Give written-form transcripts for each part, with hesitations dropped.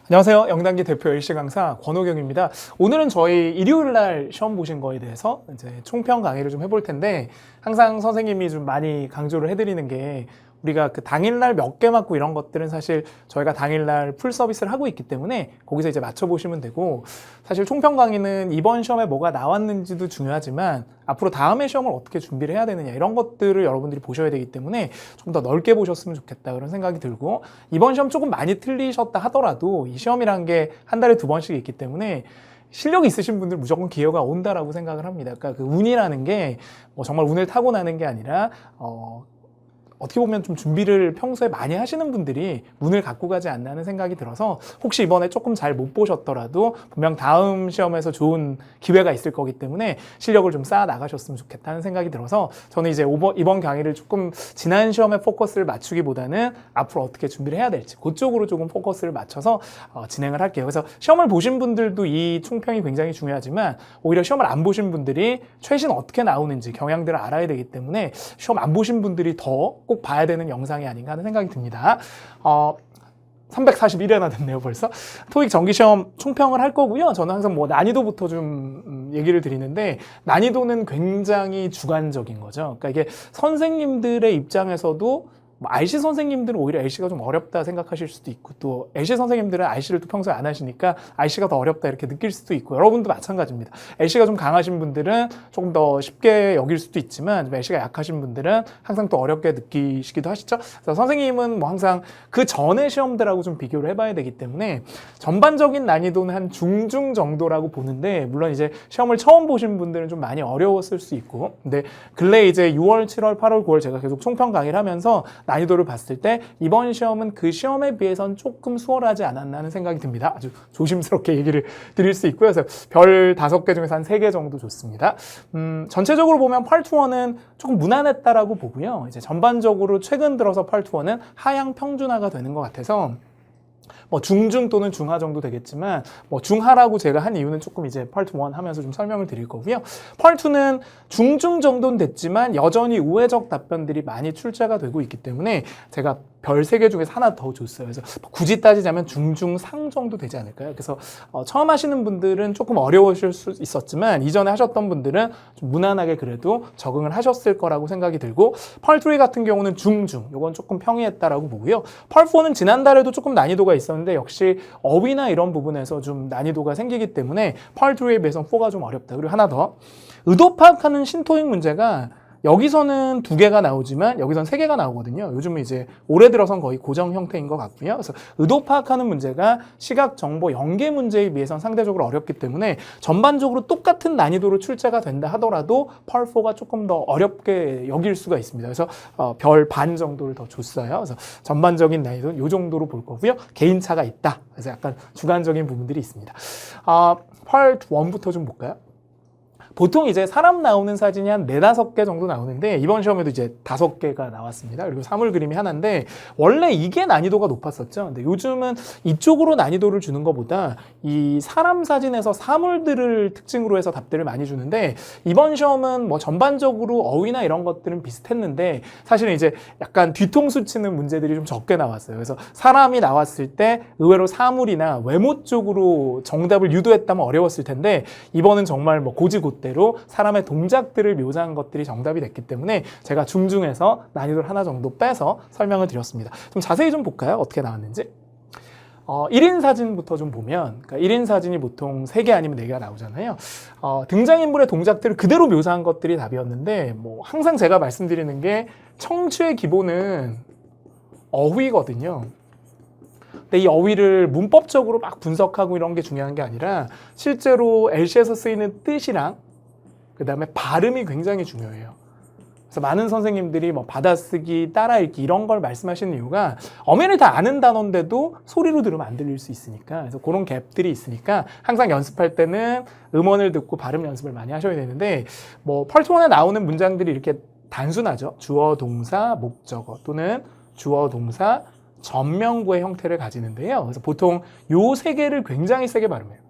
안녕하세요. 영단기 대표 LC 강사 권호경입니다. 오늘은 저희 일요일 날 시험 보신 거에 대해서 이제 총평 강의를 좀 해볼 텐데, 항상 선생님이 좀 많이 강조를 해드리는 게, 우리가 그 당일날 몇 개 맞고 이런 것들은 사실 저희가 당일날 풀 서비스를 하고 있기 때문에 거기서 이제 맞춰보시면 되고, 사실 총평 강의는 이번 시험에 뭐가 나왔는지도 중요하지만 앞으로 다음에 시험을 어떻게 준비를 해야 되느냐 이런 것들을 여러분들이 보셔야 되기 때문에 좀 더 넓게 보셨으면 좋겠다 그런 생각이 들고, 이번 시험 조금 많이 틀리셨다 하더라도 이 시험이란 게 한 달에 2번씩 있기 때문에 실력이 있으신 분들 무조건 기회가 온다라고 생각을 합니다. 그러니까 그 운이라는 게 뭐 정말 운을 타고나는 게 아니라 어떻게 보면 좀 준비를 평소에 많이 하시는 분들이 운을 갖고 가지 않나 하는 생각이 들어서, 혹시 이번에 조금 잘 못 보셨더라도 분명 다음 시험에서 좋은 기회가 있을 거기 때문에 실력을 좀 쌓아 나가셨으면 좋겠다는 생각이 들어서, 저는 이제 이번 강의를 조금 지난 시험에 포커스를 맞추기보다는 앞으로 어떻게 준비를 해야 될지 그쪽으로 조금 포커스를 맞춰서 진행을 할게요. 그래서 시험을 보신 분들도 이 총평이 굉장히 중요하지만, 오히려 시험을 안 보신 분들이 최신 어떻게 나오는지 경향들을 알아야 되기 때문에 시험 안 보신 분들이 더 꼭 봐야 되는 영상이 아닌가 하는 생각이 듭니다. 341회나 됐네요, 벌써. 토익 정기시험 총평을 할 거고요. 저는 항상 뭐 난이도부터 좀 얘기를 드리는데, 난이도는 굉장히 주관적인 거죠. 그러니까 이게 선생님들의 입장에서도 RC 선생님들은 오히려 LC가 좀 어렵다 생각하실 수도 있고, 또 LC 선생님들은 RC를 또 평소에 안 하시니까 RC가 더 어렵다 이렇게 느낄 수도 있고, 여러분도 마찬가지입니다. LC가 좀 강하신 분들은 조금 더 쉽게 여길 수도 있지만, LC가 약하신 분들은 항상 또 어렵게 느끼시기도 하시죠. 그래서 선생님은 뭐 항상 그 전의 시험들하고 좀 비교를 해봐야 되기 때문에 전반적인 난이도는 한 중중 정도라고 보는데, 물론 이제 시험을 처음 보신 분들은 좀 많이 어려웠을 수 있고, 근데 근래 이제 6월, 7월, 8월, 9월 제가 계속 총평 강의를 하면서 난이도를 봤을 때 이번 시험은 그 시험에 비해서는 조금 수월하지 않았나 하는 생각이 듭니다. 아주 조심스럽게 얘기를 드릴 수 있고요. 그래서 별 5개 중에서 한 3개 정도 줬습니다. 전체적으로 보면 펄투어는 조금 무난했다라고 보고요. 이제 전반적으로 최근 들어서 펄투어는 하향 평준화가 되는 것 같아서, 뭐 중중 또는 중하 정도 되겠지만, 뭐 중하라고 제가 한 이유는 조금 이제 펄트 1 하면서 좀 설명을 드릴 거고요. 펄2는 중중 정도는 됐지만 여전히 우회적 답변들이 많이 출제가 되고 있기 때문에 제가 별 3개 중에서 하나 더 줬어요. 그래서 굳이 따지자면 중중상 정도 되지 않을까요? 그래서 처음 하시는 분들은 조금 어려우실 수 있었지만, 이전에 하셨던 분들은 좀 무난하게 그래도 적응을 하셨을 거라고 생각이 들고, 펄3 같은 경우는 중중, 이건 조금 평이했다라고 보고요. 펄4는 지난달에도 조금 난이도가 있었는데 역시 어휘나 이런 부분에서 좀 난이도가 생기기 때문에 펄2에 비해서 4가 좀 어렵다. 그리고 하나 더, 의도 파악하는 신토익 문제가 여기서는 2개가 나오지만 여기서는 3개가 나오거든요. 요즘은 이제 올해 들어선 거의 고정 형태인 것 같고요. 그래서 의도 파악하는 문제가 시각 정보 연계 문제에 비해서는 상대적으로 어렵기 때문에 전반적으로 똑같은 난이도로 출제가 된다 하더라도 펄4가 조금 더 어렵게 여길 수가 있습니다. 그래서 별 반 정도를 더 줬어요. 그래서 전반적인 난이도는 이 정도로 볼 거고요. 개인차가 있다. 그래서 약간 주관적인 부분들이 있습니다. 펄1부터 좀 볼까요? 보통 이제 사람 나오는 사진이 한 4-5개 정도 나오는데, 이번 시험에도 이제 5개가 나왔습니다. 그리고 사물 그림이 하나인데, 원래 이게 난이도가 높았었죠. 근데 요즘은 이쪽으로 난이도를 주는 것보다 이 사람 사진에서 사물들을 특징으로 해서 답들을 많이 주는데, 이번 시험은 뭐 전반적으로 어휘나 이런 것들은 비슷했는데 사실은 이제 약간 뒤통수 치는 문제들이 좀 적게 나왔어요. 그래서 사람이 나왔을 때 의외로 사물이나 외모 쪽으로 정답을 유도했다면 어려웠을 텐데, 이번은 정말 뭐 고지곳 대로 사람의 동작들을 묘사한 것들이 정답이 됐기 때문에 제가 중중에서 난이도를 하나 정도 빼서 설명을 드렸습니다. 좀 자세히 좀 볼까요? 어떻게 나왔는지. 1인 사진부터 좀 보면, 그러니까 1인 사진이 보통 3개 아니면 4개가 나오잖아요. 등장인물의 동작들을 그대로 묘사한 것들이 답이었는데, 뭐 항상 제가 말씀드리는 게 청취의 기본은 어휘거든요. 근데 이 어휘를 문법적으로 막 분석하고 이런 게 중요한 게 아니라, 실제로 LC에서 쓰이는 뜻이랑 그 다음에 발음이 굉장히 중요해요. 그래서 많은 선생님들이 뭐 받아쓰기, 따라읽기 이런 걸 말씀하시는 이유가, 엄연히 다 아는 단어인데도 소리로 들으면 안 들릴 수 있으니까, 그래서 그런 갭들이 있으니까 항상 연습할 때는 음원을 듣고 발음 연습을 많이 하셔야 되는데, 뭐 펄2에 나오는 문장들이 이렇게 단순하죠. 주어, 동사, 목적어 또는 주어, 동사, 전명구의 형태를 가지는데요. 그래서 보통 요 3개를 굉장히 세게 발음해요.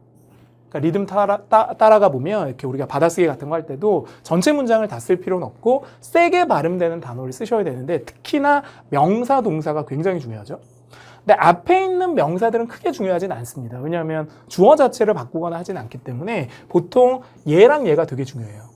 그러니까 리듬 따라가 보면 이렇게 우리가 받아쓰기 같은 거 할 때도 전체 문장을 다 쓸 필요는 없고 세게 발음되는 단어를 쓰셔야 되는데, 특히나 명사, 동사가 굉장히 중요하죠. 근데 앞에 있는 명사들은 크게 중요하진 않습니다. 왜냐하면 주어 자체를 바꾸거나 하진 않기 때문에 보통 얘랑 얘가 되게 중요해요.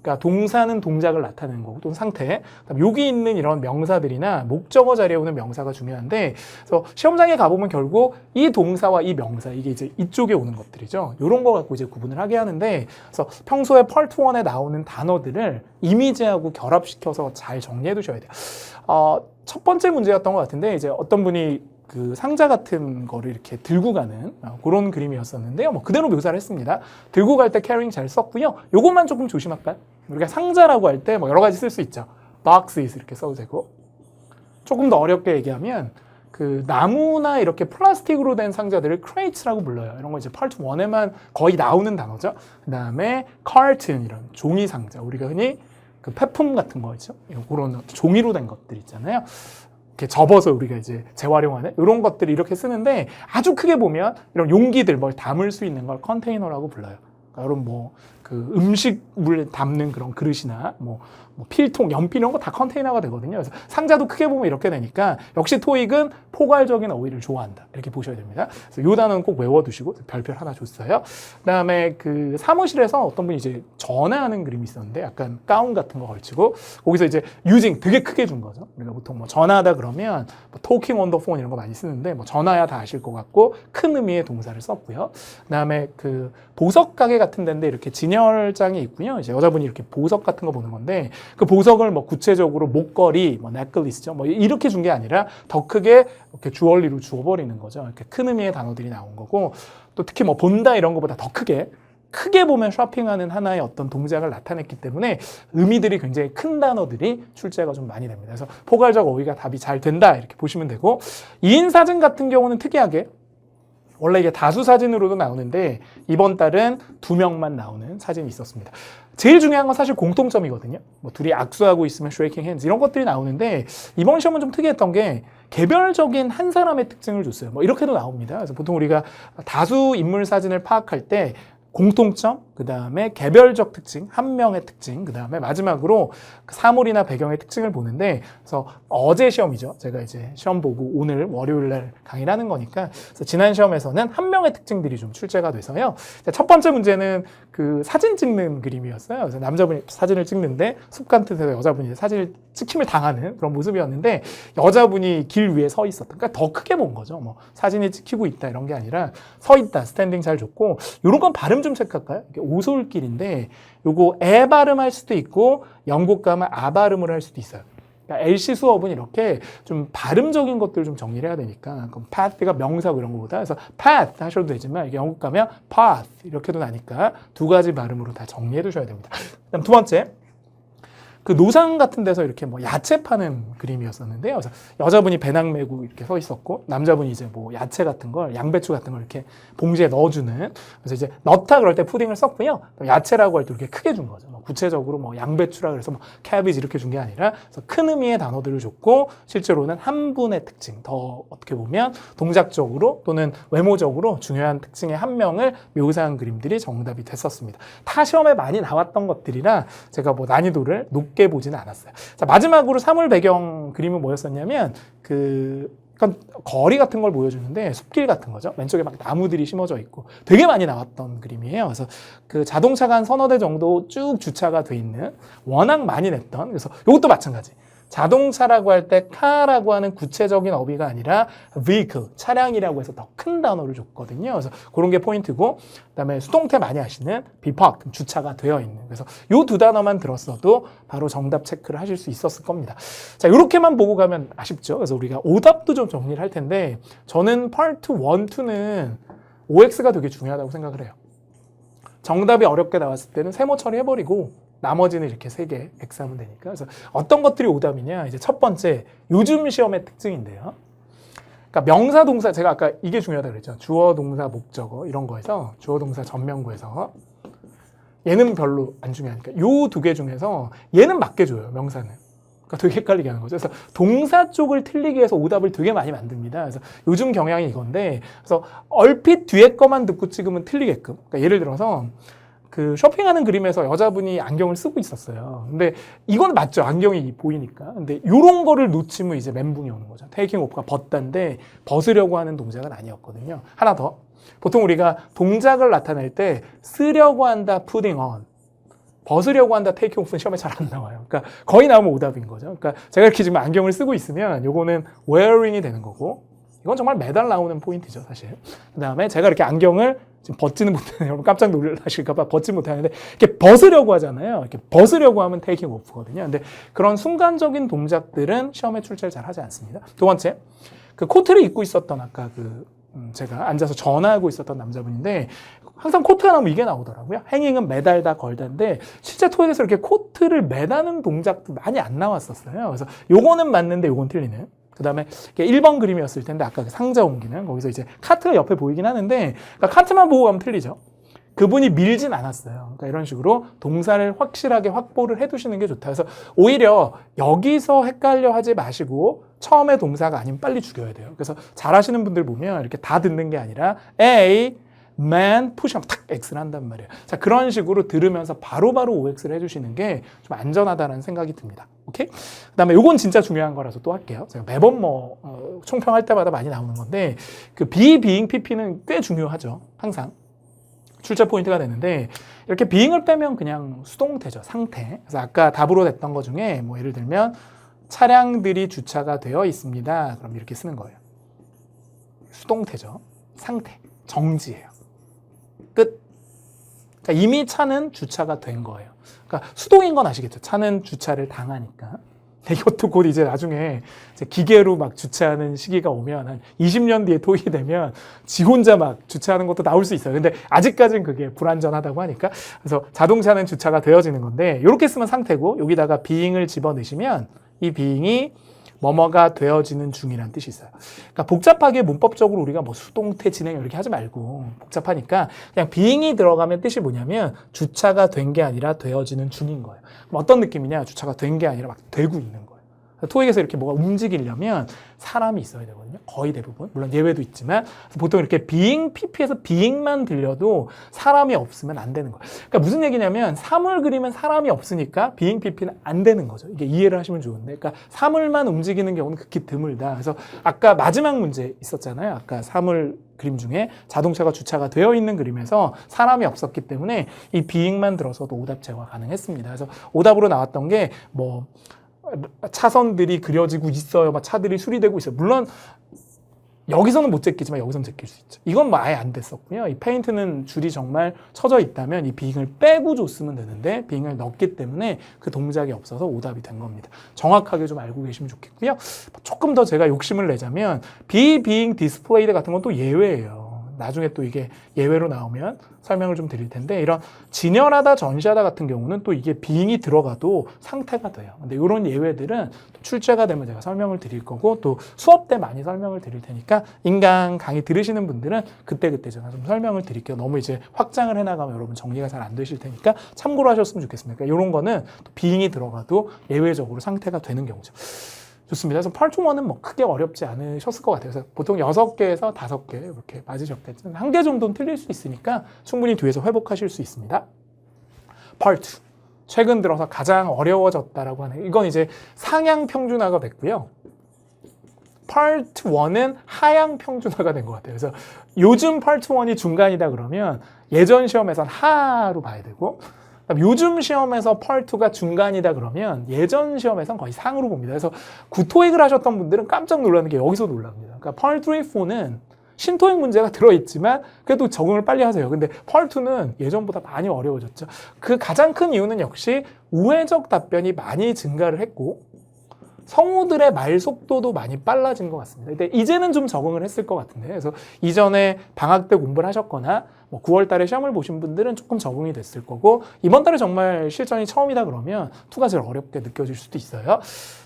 그러니까 동사는 동작을 나타내는 거고 또는 상태. 여기 있는 이런 명사들이나 목적어 자리에 오는 명사가 중요한데, 그래서 시험장에 가보면 결국 이 동사와 이 명사, 이게 이제 이쪽에 오는 것들이죠. 이런 거 갖고 이제 구분을 하게 하는데, 그래서 평소에 파트 1에 나오는 단어들을 이미지하고 결합시켜서 잘 정리해 두셔야 돼요. 첫 번째 문제였던 것 같은데, 이제 어떤 분이 그 상자 같은 거를 이렇게 들고 가는 그런 그림이었었는데요. 뭐 그대로 묘사를 했습니다. 들고 갈 때 carrying 잘 썼고요. 요것만 조금 조심할까요? 우리가 상자라고 할 때 뭐 여러 가지 쓸 수 있죠. boxes 이렇게 써도 되고, 조금 더 어렵게 얘기하면 그 나무나 이렇게 플라스틱으로 된 상자들을 crates라고 불러요. 이런 거 이제 part 1에만 거의 나오는 단어죠. 그 다음에 carton 이런 종이 상자, 우리가 흔히 그 폐품 같은 거 있죠. 그런 종이로 된 것들 있잖아요. 이렇게 접어서 우리가 이제 재활용하는 이런 것들을 이렇게 쓰는데, 아주 크게 보면 이런 용기들 뭘 담을 수 있는 걸 컨테이너라고 불러요. 그러니까 여러분 뭐 그 음식물 담는 그런 그릇이나 뭐 필통, 연필 이런 거 다 컨테이너가 되거든요. 그래서 상자도 크게 보면 이렇게 되니까 역시 토익은 포괄적인 어휘를 좋아한다, 이렇게 보셔야 됩니다. 그래서 이 단어는 꼭 외워두시고, 별표 하나 줬어요. 그다음에 그 사무실에서 어떤 분이 이제 전화하는 그림이 있었는데, 약간 가운 같은 거 걸치고 거기서 이제 using 되게 크게 준 거죠. 우리가 보통 뭐 전화하다 그러면 뭐 talking on the phone 이런 거 많이 쓰는데, 뭐 전화야 다 아실 것 같고 큰 의미의 동사를 썼고요. 그다음에 그 보석 가게 같은 데인데 이렇게 진열장이 있고요. 이제 여자분이 이렇게 보석 같은 거 보는 건데, 그 보석을 뭐 구체적으로 목걸이, 뭐 넥클리스죠, 뭐 이렇게 준 게 아니라 더 크게 이렇게 주얼리로 주어버리는 거죠. 이렇게 큰 의미의 단어들이 나온 거고, 또 특히 뭐 본다 이런 것보다 더 크게 보면 쇼핑하는 하나의 어떤 동작을 나타냈기 때문에 의미들이 굉장히 큰 단어들이 출제가 좀 많이 됩니다. 그래서 포괄적 어휘가 답이 잘 된다, 이렇게 보시면 되고, 2인 사진 같은 경우는 특이하게 원래 이게 다수 사진으로도 나오는데 이번 달은 2명만 나오는 사진이 있었습니다. 제일 중요한 건 사실 공통점이거든요. 뭐 둘이 악수하고 있으면 shaking hands 이런 것들이 나오는데, 이번 시험은 좀 특이했던 게 개별적인 한 사람의 특징을 줬어요. 뭐 이렇게도 나옵니다. 그래서 보통 우리가 다수 인물 사진을 파악할 때 공통점, 그 다음에 개별적 특징, 한 명의 특징, 그 다음에 마지막으로 사물이나 배경의 특징을 보는데, 그래서 어제 시험이죠. 제가 이제 시험 보고 오늘 월요일 날 강의를 하는 거니까, 그래서 지난 시험에서는 한 명의 특징들이 좀 출제가 돼서요. 첫 번째 문제는 그 사진 찍는 그림이었어요. 그래서 남자분이 사진을 찍는데 습관 탓에서 여자분이 사진을 찍힘을 당하는 그런 모습이었는데, 여자분이 길 위에 서 있었다. 그러니까 더 크게 본 거죠. 뭐 사진이 찍히고 있다 이런 게 아니라 서 있다, 스탠딩 잘 줬고, 이런 건 발음 좀 체크할까요? 오솔길인데 요거 에 발음할 수도 있고 영국 가면 아 발음을 할 수도 있어요. 그러니까 LC 수업은 이렇게 좀 발음적인 것들을 좀 정리를 해야 되니까, 그럼 path가 명사고 이런 거보다, 그래서 path 하셔도 되지만 이게 영국 가면 path 이렇게도 나니까 두 가지 발음으로 다 정리해 두셔야 됩니다. 그다음 두 번째, 그 노상 같은 데서 이렇게 뭐 야채 파는 그림이었었는데요. 그래서 여자분이 배낭 메고 이렇게 서 있었고, 남자분이 이제 뭐 야채 같은 걸, 양배추 같은 걸 이렇게 봉지에 넣어주는, 그래서 이제 넣다 그럴 때 푸딩을 썼고요. 야채라고 할 때 이렇게 크게 준 거죠. 뭐 구체적으로 뭐 양배추라 그래서 뭐 캐비지 이렇게 준 게 아니라, 그래서 큰 의미의 단어들을 줬고, 실제로는 한 분의 특징, 더 어떻게 보면 동작적으로 또는 외모적으로 중요한 특징의 한 명을 묘사한 그림들이 정답이 됐었습니다. 타 시험에 많이 나왔던 것들이라 제가 뭐 난이도를 높게 보지는 않았어요. 자, 마지막으로 사물 배경 그림은 뭐였었냐면, 그러니까 거리 같은 걸 보여주는데 숲길 같은 거죠. 왼쪽에 막 나무들이 심어져 있고 되게 많이 나왔던 그림이에요. 그래서 그 자동차가 한 서너 대 정도 쭉 주차가 돼 있는, 워낙 많이 냈던, 그래서 이것도 마찬가지. 자동차라고 할 때 car라고 하는 구체적인 어휘가 아니라 vehicle, 차량이라고 해서 더 큰 단어를 줬거든요. 그래서 그런 게 포인트고, 그다음에 수동태 많이 하시는 be parked, 주차가 되어 있는. 그래서 이 두 단어만 들었어도 바로 정답 체크를 하실 수 있었을 겁니다. 자, 이렇게만 보고 가면 아쉽죠. 그래서 우리가 오답도 좀 정리를 할 텐데, 저는 파트 1, 2는 OX가 되게 중요하다고 생각을 해요. 정답이 어렵게 나왔을 때는 세모 처리해버리고 나머지는 이렇게 3개 X하면 되니까. 그래서 어떤 것들이 오답이냐, 이제 첫 번째 요즘 시험의 특징인데요. 그러니까 명사, 동사, 제가 아까 이게 중요하다고 그랬죠. 주어, 동사, 목적어 이런 거에서, 주어, 동사, 전면구에서 얘는 별로 안 중요하니까 요 2개 중에서 얘는 맞게 줘요, 명사는. 그러니까 되게 헷갈리게 하는 거죠. 그래서 동사 쪽을 틀리기 위해서 오답을 되게 많이 만듭니다. 그래서 요즘 경향이 이건데, 그래서 얼핏 뒤에 거만 듣고 찍으면 틀리게끔. 그러니까 예를 들어서 그 쇼핑하는 그림에서 여자분이 안경을 쓰고 있었어요. 근데 이건 맞죠. 안경이 보이니까. 근데 이런 거를 놓치면 이제 멘붕이 오는 거죠. 테이킹 오프가 벗다인데 벗으려고 하는 동작은 아니었거든요. 하나 더. 보통 우리가 동작을 나타낼 때 쓰려고 한다, putting on. 벗으려고 한다, 테이킹 오프는 시험에 잘 안 나와요. 그러니까 거의 나오면 오답인 거죠. 그러니까 제가 이렇게 지금 안경을 쓰고 있으면 요거는 wearing이 되는 거고 이건 정말 매달 나오는 포인트죠, 사실. 그 다음에 제가 이렇게 안경을 지금 벗지는 못하는, 여러분 깜짝 놀라실까봐 벗지 못하는데, 이렇게 벗으려고 하잖아요. 이렇게 벗으려고 하면 테이킹 오프거든요. 근데 그런 순간적인 동작들은 시험에 출제를 잘 하지 않습니다. 두 번째, 그 코트를 입고 있었던 아까 제가 앉아서 전화하고 있었던 남자분인데, 항상 코트가 나오면 이게 나오더라고요. 행잉은 매달다, 걸다인데, 실제 토익에서 이렇게 코트를 매다는 동작도 많이 안 나왔었어요. 그래서 요거는 맞는데 요건 틀리는. 그 다음에 1번 그림이었을 텐데 아까 그 상자 옮기는 거기서 이제 카트가 옆에 보이긴 하는데 그러니까 카트만 보고 가면 틀리죠. 그분이 밀진 않았어요. 그러니까 이런 식으로 동사를 확실하게 확보를 해두시는 게 좋다. 그래서 오히려 여기서 헷갈려 하지 마시고 처음에 동사가 아니면 빨리 죽여야 돼요. 그래서 잘하시는 분들 보면 이렇게 다 듣는 게 아니라 A, man, push하면 탁 X를 한단 말이에요. 자, 그런 식으로 들으면서 바로바로 OX를 해주시는 게 좀 안전하다는 생각이 듭니다. 오케이? 그 다음에 요건 진짜 중요한 거라서 또 할게요. 제가 매번 총평할 때마다 많이 나오는 건데, 그 be, being, pp는 꽤 중요하죠. 항상. 출제 포인트가 되는데, 이렇게 being을 빼면 그냥 수동태죠. 상태. 그래서 아까 답으로 냈던 거 중에 뭐 예를 들면, 차량들이 주차가 되어 있습니다. 그럼 이렇게 쓰는 거예요. 수동태죠. 상태. 정지예요. 끝. 그러니까 이미 차는 주차가 된 거예요. 그러니까 수동인 건 아시겠죠? 차는 주차를 당하니까. 이것도 곧 이제 나중에 이제 기계로 막 주차하는 시기가 오면 한 20년 뒤에 토익이 되면 지 혼자 막 주차하는 것도 나올 수 있어요. 근데 아직까지는 그게 불안전하다고 하니까. 그래서 자동차는 주차가 되어지는 건데 이렇게 쓰면 상태고 여기다가 being을 집어넣으시면 이 being이 뭐뭐가 되어지는 중이라는 뜻이 있어요. 그러니까 복잡하게 문법적으로 우리가 뭐 수동태 진행 이렇게 하지 말고 복잡하니까 그냥 being이 들어가면 뜻이 뭐냐면 주차가 된 게 아니라 되어지는 중인 거예요. 그럼 어떤 느낌이냐? 주차가 된 게 아니라 막 되고 있는 거예요. 토익에서 이렇게 뭐가 움직이려면 사람이 있어야 되거든요. 거의 대부분. 물론 예외도 있지만 보통 이렇게 being, pp에서 being만 들려도 사람이 없으면 안 되는 거예요. 그러니까 무슨 얘기냐면 사물 그리면 사람이 없으니까 being, pp는 안 되는 거죠. 이게 이해를 하시면 좋은데 그러니까 사물만 움직이는 경우는 극히 드물다. 그래서 아까 마지막 문제 있었잖아요. 아까 사물 그림 중에 자동차가 주차가 되어 있는 그림에서 사람이 없었기 때문에 이 being만 들어서도 오답 제거가 가능했습니다. 그래서 오답으로 나왔던 게 뭐 차선들이 그려지고 있어요. 막 차들이 수리되고 있어요. 물론 여기서는 못 제끼지만 여기서는 제낄 수 있죠. 이건 뭐 아예 안 됐었고요. 이 페인트는 줄이 정말 쳐져 있다면 이 being을 빼고 줬으면 되는데 being을 넣었기 때문에 그 동작이 없어서 오답이 된 겁니다. 정확하게 좀 알고 계시면 좋겠고요. 조금 더 제가 욕심을 내자면 be, being, displayed 같은 건 또 예외예요. 나중에 또 이게 예외로 나오면 설명을 좀 드릴 텐데 이런 진열하다, 전시하다 같은 경우는 또 이게 being이 들어가도 상태가 돼요. 근데 이런 예외들은 출제가 되면 제가 설명을 드릴 거고 또 수업 때 많이 설명을 드릴 테니까 인강 강의 들으시는 분들은 그때그때 제가 좀 설명을 드릴게요. 너무 이제 확장을 해나가면 여러분 정리가 잘 안 되실 테니까 참고로 하셨으면 좋겠습니다. 그러니까 이런 거는 또 being이 들어가도 예외적으로 상태가 되는 경우죠. 좋습니다. 그래서 파트 1은 뭐 크게 어렵지 않으셨을 것 같아요. 그래서 보통 6개에서 5개 이렇게 맞으셨겠죠. 1개 정도는 틀릴 수 있으니까 충분히 뒤에서 회복하실 수 있습니다. 파트 2. 최근 들어서 가장 어려워졌다라고 하는 이건 이제 상향 평준화가 됐고요. 파트 1은 하향 평준화가 된 것 같아요. 그래서 요즘 파트 1이 중간이다 그러면 예전 시험에선 하로 봐야 되고 요즘 시험에서 파트 2가 중간이다 그러면 예전 시험에선 거의 상으로 봅니다. 그래서 구토익을 하셨던 분들은 깜짝 놀라는 게 여기서 놀랍니다. 그러니까 파트 3, 4는 신토익 문제가 들어있지만 그래도 적응을 빨리 하세요. 근데 파트 2는 예전보다 많이 어려워졌죠. 그 가장 큰 이유는 역시 우회적 답변이 많이 증가를 했고 성우들의 말 속도도 많이 빨라진 것 같습니다. 근데 이제는 좀 적응을 했을 것 같은데 그래서 이전에 방학 때 공부를 하셨거나 뭐 9월 달에 시험을 보신 분들은 조금 적응이 됐을 거고 이번 달에 정말 실전이 처음이다 그러면 2가 제일 어렵게 느껴질 수도 있어요.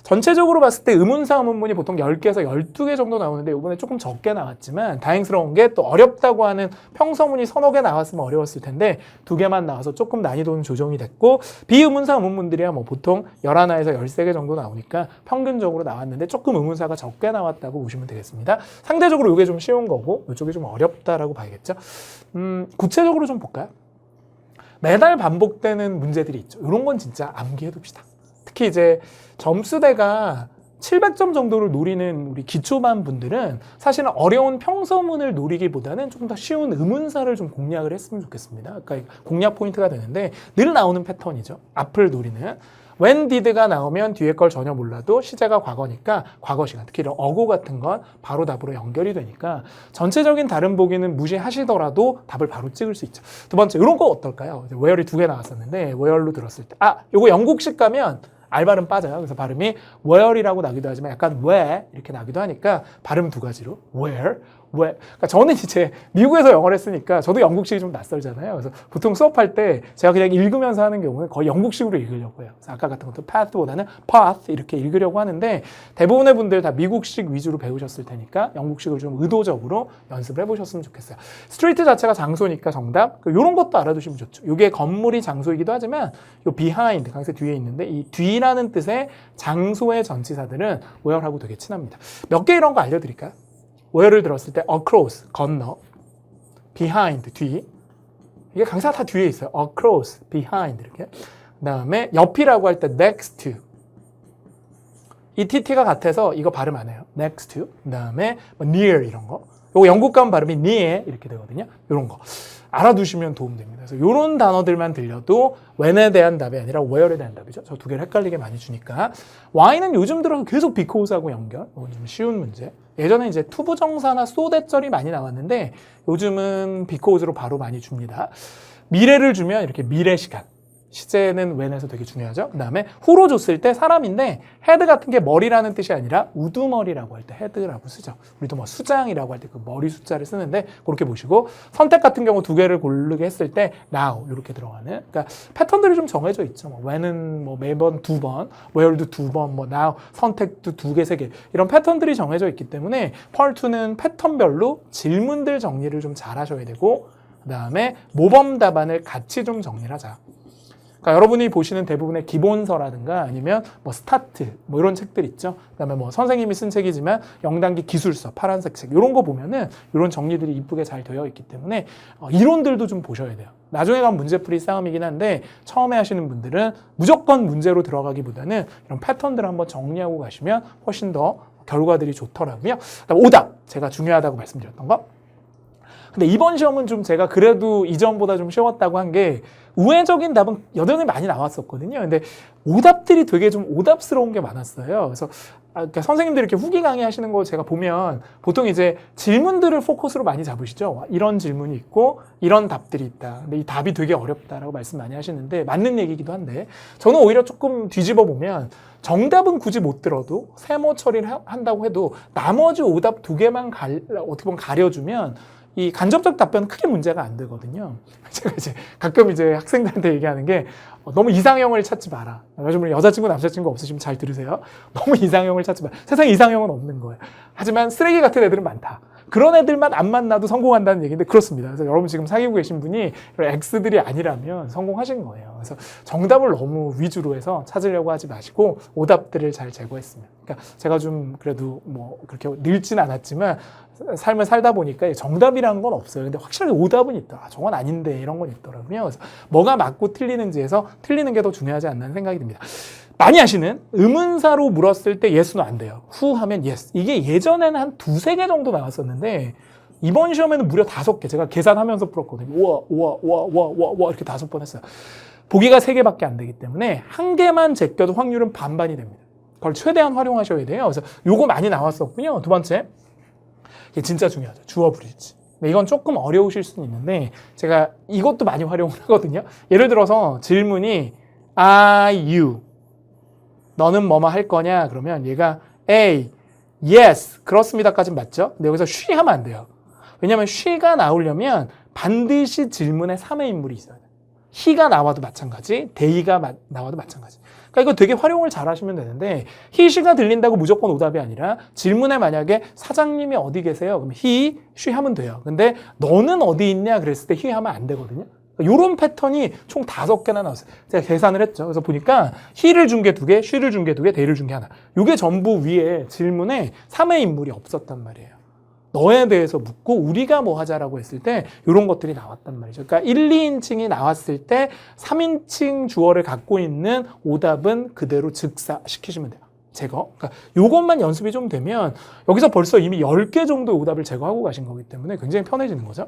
전체적으로 봤을 때 의문사 의문문이 보통 10개에서 12개 정도 나오는데 이번에 조금 적게 나왔지만 다행스러운 게 또 어렵다고 하는 평서문이 서너 개 나왔으면 어려웠을 텐데 2개만 나와서 조금 난이도는 조정이 됐고 비의문사 의문문들이야 뭐 보통 11에서 13개 정도 나오니까 평균적으로 나왔는데 조금 의문사가 적게 나왔다고 보시면 되겠습니다. 상대적으로 이게 좀 쉬운 거고 이쪽이 좀 어렵다라고 봐야겠죠. 구체적으로 좀 볼까요? 매달 반복되는 문제들이 있죠. 이런 건 진짜 암기해둡시다. 특히 이제 점수대가 700점 정도를 노리는 우리 기초반 분들은 사실은 어려운 평서문을 노리기보다는 좀 더 쉬운 의문사를 좀 공략을 했으면 좋겠습니다. 그러니까 공략 포인트가 되는데 늘 나오는 패턴이죠. 앞을 노리는. when did가 나오면 뒤에 걸 전혀 몰라도 시제가 과거니까 과거 시간, 특히 이런 어고 같은 건 바로 답으로 연결이 되니까 전체적인 다른 보기는 무시하시더라도 답을 바로 찍을 수 있죠. 두 번째, 이런 거 어떨까요? where이 2개 나왔었는데 where로 들었을 때 요거 영국식 가면 알 발음 빠져요. 그래서 발음이 where이라고 나기도 하지만 약간 where 이렇게 나기도 하니까 발음 두 가지로 where. 그러니까 저는 이제 미국에서 영어를 했으니까 저도 영국식이 좀 낯설잖아요. 그래서 보통 수업할 때 제가 그냥 읽으면서 하는 경우는 거의 영국식으로 읽으려고 해요. 그래서 아까 같은 것도 path보다는 path 이렇게 읽으려고 하는데 대부분의 분들 다 미국식 위주로 배우셨을 테니까 영국식을 좀 의도적으로 연습을 해보셨으면 좋겠어요. 스트리트 자체가 장소니까 정답. 이런 것도 알아두시면 좋죠. 이게 건물이 장소이기도 하지만 이 behind 강세 뒤에 있는데 이 뒤라는 뜻의 장소의 전치사들은 where하고 되게 친합니다. 몇 개 이런 거 알려드릴까요? where를 들었을 때 across, 건너, behind, 뒤. 이게 강사가 다 뒤에 있어요. across, behind 이렇게. 그 다음에 옆이라고 할 때 next to. 이 TT가 같아서 이거 발음 안 해요. next to. 그 다음에 near 이런 거. 요거 영국 가면 발음이 near 이렇게 되거든요. 이런 거. 알아두시면 도움됩니다. 그래서 이런 단어들만 들려도 when에 대한 답이 아니라 where에 대한 답이죠. 저 두 개를 헷갈리게 많이 주니까. Why는 요즘 들어서 계속 because하고 연결. 이건 좀 쉬운 문제. 예전에 이제 투부정사나 so that절이 많이 나왔는데 요즘은 because로 바로 많이 줍니다. 미래를 주면 이렇게 미래 시간. 시제는 when에서 되게 중요하죠. 그 다음에 who로 줬을 때 사람인데 head 같은 게 머리라는 뜻이 아니라 우두머리라고 할 때 head라고 쓰죠. 우리도 뭐 수장이라고 할 때 그 머리 숫자를 쓰는데 그렇게 보시고 선택 같은 경우 두 개를 고르게 했을 때 now 이렇게 들어가는 그러니까 패턴들이 좀 정해져 있죠. 뭐 when은 뭐 매번 2번, where도 2번, 뭐 now 선택도 2개, 3개 이런 패턴들이 정해져 있기 때문에 펄2는 패턴별로 질문들 정리를 좀 잘 하셔야 되고 그 다음에 모범 답안을 같이 좀 정리를 하자. 그러니까 여러분이 보시는 대부분의 기본서라든가 아니면 뭐 스타트 뭐 이런 책들 있죠. 그다음에 뭐 선생님이 쓴 책이지만 영단기 기술서 파란색 책 이런 거 보면은 이런 정리들이 이쁘게 잘 되어 있기 때문에 이론들도 좀 보셔야 돼요. 나중에 가면 문제풀이 싸움이긴 한데 처음에 하시는 분들은 무조건 문제로 들어가기보다는 이런 패턴들을 한번 정리하고 가시면 훨씬 더 결과들이 좋더라고요. 그다음 오답 제가 중요하다고 말씀드렸던 거. 근데 이번 시험은 좀 제가 그래도 이전보다 좀 쉬웠다고 한 게 우회적인 답은 여전히 많이 나왔었거든요. 근데 오답들이 되게 좀 오답스러운 게 많았어요. 그래서 그러니까 선생님들이 이렇게 후기 강의하시는 거 제가 보면 보통 이제 질문들을 포커스로 많이 잡으시죠. 이런 질문이 있고 이런 답들이 있다. 근데 이 답이 되게 어렵다라고 말씀 많이 하시는데 맞는 얘기이기도 한데 저는 오히려 조금 뒤집어 보면 정답은 굳이 못 들어도 세모 처리를 한다고 해도 나머지 오답 2개만 어떻게 보면 가려주면 이 간접적 답변은 크게 문제가 안 되거든요. 제가 이제 가끔 이제 학생들한테 얘기하는 게 너무 이상형을 찾지 마라. 요즘 여자친구, 남자친구 없으시면 잘 들으세요. 너무 이상형을 찾지 마라. 세상에 이상형은 없는 거예요. 하지만 쓰레기 같은 애들은 많다. 그런 애들만 안 만나도 성공한다는 얘기인데 그렇습니다. 그래서 여러분 지금 사귀고 계신 분이 X들이 아니라면 성공하신 거예요. 그래서 정답을 너무 위주로 해서 찾으려고 하지 마시고 오답들을 잘 제거했습니다. 그러니까 제가 좀 그래도 뭐 그렇게 늙진 않았지만 삶을 살다 보니까 정답이라는 건 없어요. 근데 확실하게 오답은 있다. 저건 아닌데 이런 건 있더라고요. 그래서 뭐가 맞고 틀리는지에서 틀리는 게 더 중요하지 않나 생각이 듭니다. 많이 하시는 의문사로 물었을 때 예스는 안 돼요. 후 하면 예스. 이게 예전에는 한 2-3개 정도 나왔었는데 이번 시험에는 무려 5개. 제가 계산하면서 풀었거든요. 우와 이렇게 5번 했어요. 보기가 3개밖에 안 되기 때문에 1개만 제껴도 확률은 반반이 됩니다. 그걸 최대한 활용하셔야 돼요. 그래서 요거 많이 나왔었군요. 두 번째. 이게 진짜 중요하죠. 주어 브릿지. 이건 조금 어려우실 수는 있는데 제가 이것도 많이 활용을 하거든요. 예를 들어서 질문이 Are you? 너는 뭐뭐 할 거냐? 그러면 얘가 A, yes, 그렇습니다까지는 맞죠? 근데 여기서 she 하면 안 돼요. 왜냐하면 she가 나오려면 반드시 질문에 3의 인물이 있어야 돼요. he가 나와도 마찬가지, they가 나와도 마찬가지. 그러니까 이거 되게 활용을 잘 하시면 되는데 he, she가 들린다고 무조건 오답이 아니라 질문에 만약에 사장님이 어디 계세요? 그럼 he, she 하면 돼요. 근데 너는 어디 있냐? 그랬을 때 he 하면 안 되거든요. 이런 패턴이 총 5개나 나왔어요. 제가 계산을 했죠. 그래서 보니까 he를 준 게 2개, she를 준 게 2개, they를 준 게 1. 이게 전부 위에 질문에 3의 인물이 없었단 말이에요. 너에 대해서 묻고 우리가 뭐 하자라고 했을 때 이런 것들이 나왔단 말이죠. 그러니까 1, 2인칭이 나왔을 때 3인칭 주어를 갖고 있는 오답은 그대로 즉사시키시면 돼요. 제거. 그러니까 요것만 연습이 좀 되면 여기서 벌써 이미 10개 정도의 오답을 제거하고 가신 거기 때문에 굉장히 편해지는 거죠.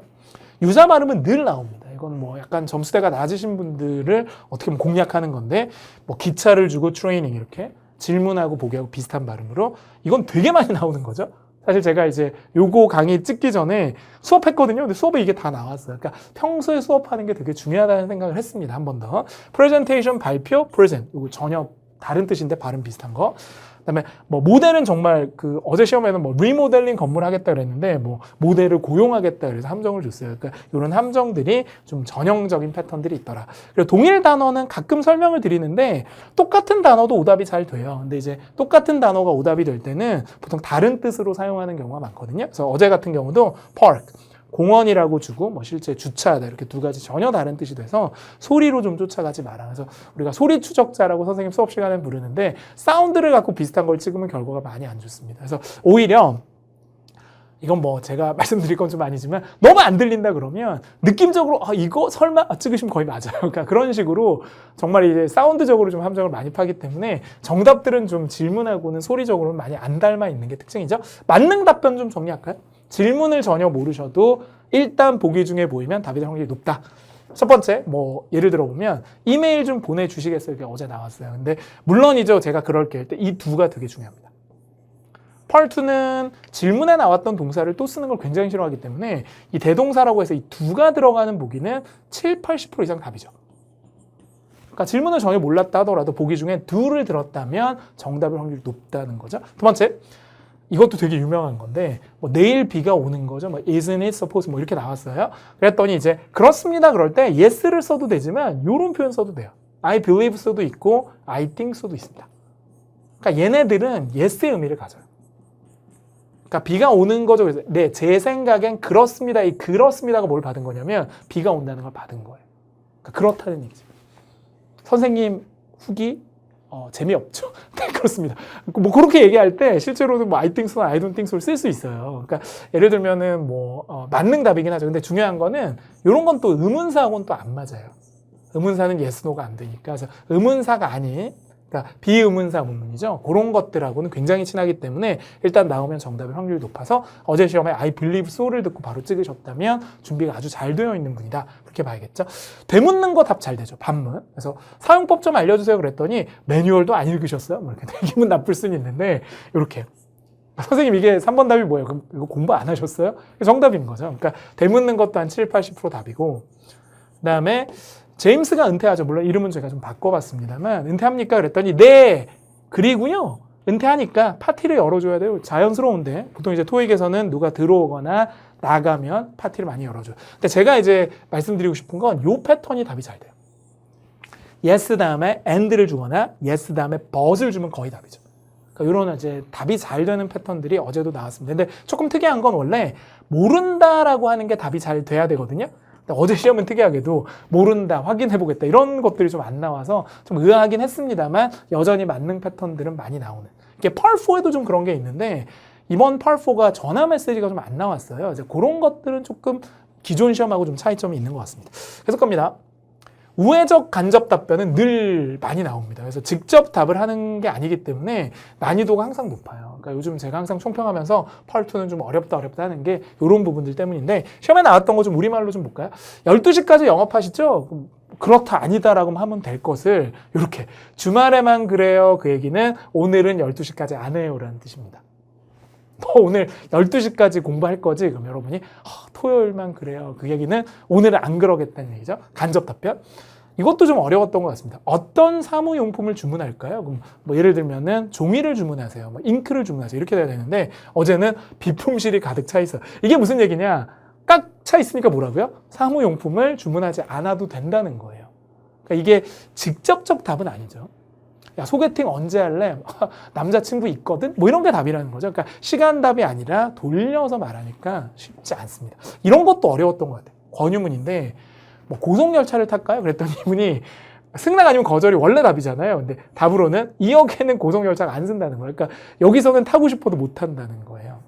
유사 발음은 늘 나옵니다. 이건 뭐 약간 점수대가 낮으신 분들을 어떻게 보면 공략하는 건데 뭐 기차를 주고 트레이닝 이렇게 질문하고 보기하고 비슷한 발음으로 이건 되게 많이 나오는 거죠. 사실 제가 이제 요거 강의 찍기 전에 수업했거든요. 근데 수업에 이게 다 나왔어요. 그러니까 평소에 수업하는 게 되게 중요하다는 생각을 했습니다. 한 번 더. 프레젠테이션 발표, 프레젠트. 요거 전혀 다른 뜻인데 발음 비슷한 거. 그다음에 뭐 모델은 정말 그 어제 시험에는 뭐 리모델링 건물 하겠다 그랬는데 뭐 모델을 고용하겠다 그래서 함정을 줬어요. 그러니까 이런 함정들이 좀 전형적인 패턴들이 있더라. 그리고 동일 단어는 가끔 설명을 드리는데 똑같은 단어도 오답이 잘 돼요. 근데 이제 똑같은 단어가 오답이 될 때는 보통 다른 뜻으로 사용하는 경우가 많거든요. 그래서 어제 같은 경우도 park 공원이라고 주고 뭐 실제 주차하다 이렇게 두 가지 전혀 다른 뜻이 돼서 소리로 좀 쫓아가지 마라. 그래서 우리가 소리 추적자라고 선생님 수업 시간에 부르는데 사운드를 갖고 비슷한 걸 찍으면 결과가 많이 안 좋습니다. 그래서 오히려 이건 뭐 제가 말씀드릴 건 좀 아니지만 너무 안 들린다 그러면 느낌적으로 이거 설마 찍으시면 거의 맞아요. 그러니까 그런 식으로 정말 이제 사운드적으로 좀 함정을 많이 파기 때문에 정답들은 좀 질문하고는 소리적으로는 많이 안 닮아 있는 게 특징이죠. 만능 답변 좀 정리할까요? 질문을 전혀 모르셔도 일단 보기 중에 보이면 답이 될 확률이 높다. 첫 번째, 뭐 예를 들어 보면 이메일 좀 보내주시겠어요? 이게 어제 나왔어요. 근데 물론이죠. 제가 그럴게 할 때 이 두가 되게 중요합니다. Part 2는 질문에 나왔던 동사를 또 쓰는 걸 굉장히 싫어하기 때문에 이 대동사라고 해서 이 두가 들어가는 보기는 7, 80% 이상 답이죠. 그러니까 질문을 전혀 몰랐다 하더라도 보기 중에 do를 들었다면 정답일 확률이 높다는 거죠. 두 번째, 이것도 되게 유명한 건데 뭐 내일 비가 오는 거죠. 뭐 isn't it supposed 뭐 이렇게 나왔어요. 그랬더니 이제 그렇습니다 그럴 때 yes를 써도 되지만 이런 표현 써도 돼요. I believe 써도 있고 I think 써도 있습니다. 그러니까 얘네들은 yes의 의미를 가져요. 그러니까 비가 오는 거죠. 그래서 네, 제 생각엔 그렇습니다. 이 그렇습니다가 뭘 받은 거냐면 비가 온다는 걸 받은 거예요. 그러니까 그렇다는 얘기죠. 선생님 후기 재미없죠. 네, 그렇습니다. 뭐 그렇게 얘기할 때 실제로는 뭐 I think so나 I don't think so를 쓸 수 있어요. 그러니까 예를 들면은 뭐 맞는 답이긴 하죠. 근데 중요한 거는 이런 건 또 의문사하고는 또 안 맞아요. 의문사는 yes, no가 안 되니까. 그래서 의문사가 아닌 그러니까 비의문사 문문이죠. 그런 것들하고는 굉장히 친하기 때문에 일단 나오면 정답일 확률이 높아서 어제 시험에 I believe so를 듣고 바로 찍으셨다면 준비가 아주 잘 되어 있는 분이다. 그렇게 봐야겠죠. 되묻는 거 답 잘 되죠. 반문. 그래서 사용법 좀 알려주세요 그랬더니 매뉴얼도 안 읽으셨어요? 뭐 이렇게 기분 나쁠 수는 있는데 이렇게 선생님 이게 3번 답이 뭐예요? 그럼 이거 공부 안 하셨어요? 정답인 거죠. 그러니까 되묻는 것도 한 7, 80% 답이고 그 다음에 제임스가 은퇴하죠. 물론 이름은 제가 좀 바꿔봤습니다만 은퇴합니까? 그랬더니 네. 그리고요. 은퇴하니까 파티를 열어줘야 돼요. 자연스러운데 보통 이제 토익에서는 누가 들어오거나 나가면 파티를 많이 열어줘요. 근데 제가 이제 말씀드리고 싶은 건 요 패턴이 답이 잘 돼요. yes 다음에 and를 주거나 yes 다음에 but을 주면 거의 답이죠. 그러니까 이런 이제 답이 잘 되는 패턴들이 어제도 나왔습니다. 근데 조금 특이한 건 원래 모른다라고 하는 게 답이 잘 돼야 되거든요. 어제 시험은 특이하게도 모른다, 확인해보겠다 이런 것들이 좀 안 나와서 좀 의아하긴 했습니다만 여전히 만능 패턴들은 많이 나오는. 이게 Par4에도 좀 그런 게 있는데 이번 Par4가 전화 메시지가 좀 안 나왔어요. 이제 그런 것들은 조금 기존 시험하고 좀 차이점이 있는 것 같습니다. 계속 갑니다. 우회적 간접 답변은 늘 많이 나옵니다. 그래서 직접 답을 하는 게 아니기 때문에 난이도가 항상 높아요. 그러니까 요즘 제가 항상 총평하면서 Part2는 좀 어렵다 하는 게 이런 부분들 때문인데 시험에 나왔던 거 좀 우리말로 좀 볼까요? 12시까지 영업하시죠? 그렇다 아니다라고 하면 될 것을 이렇게 주말에만 그래요. 그 얘기는 오늘은 12시까지 안 해요라는 뜻입니다. 너 오늘 12시까지 공부할 거지? 그럼 여러분이 토요일만 그래요. 그 얘기는 오늘은 안 그러겠다는 얘기죠. 간접 답변. 이것도 좀 어려웠던 것 같습니다. 어떤 사무용품을 주문할까요? 그럼 뭐 예를 들면은 종이를 주문하세요. 뭐 잉크를 주문하세요. 이렇게 돼야 되는데 어제는 비품실이 가득 차 있어요. 이게 무슨 얘기냐? 꽉 차 있으니까 뭐라고요? 사무용품을 주문하지 않아도 된다는 거예요. 그러니까 이게 직접적 답은 아니죠. 야, 소개팅 언제 할래? 남자친구 있거든? 뭐 이런 게 답이라는 거죠. 그러니까 시간 답이 아니라 돌려서 말하니까 쉽지 않습니다. 이런 것도 어려웠던 것 같아요. 권유문인데 뭐 고속열차를 탈까요? 그랬더니 이분이 승낙 아니면 거절이 원래 답이잖아요. 근데 답으로는 2억에는 고속열차가 안 쓴다는 거예요. 그러니까 여기서는 타고 싶어도 못 탄다는 거예요.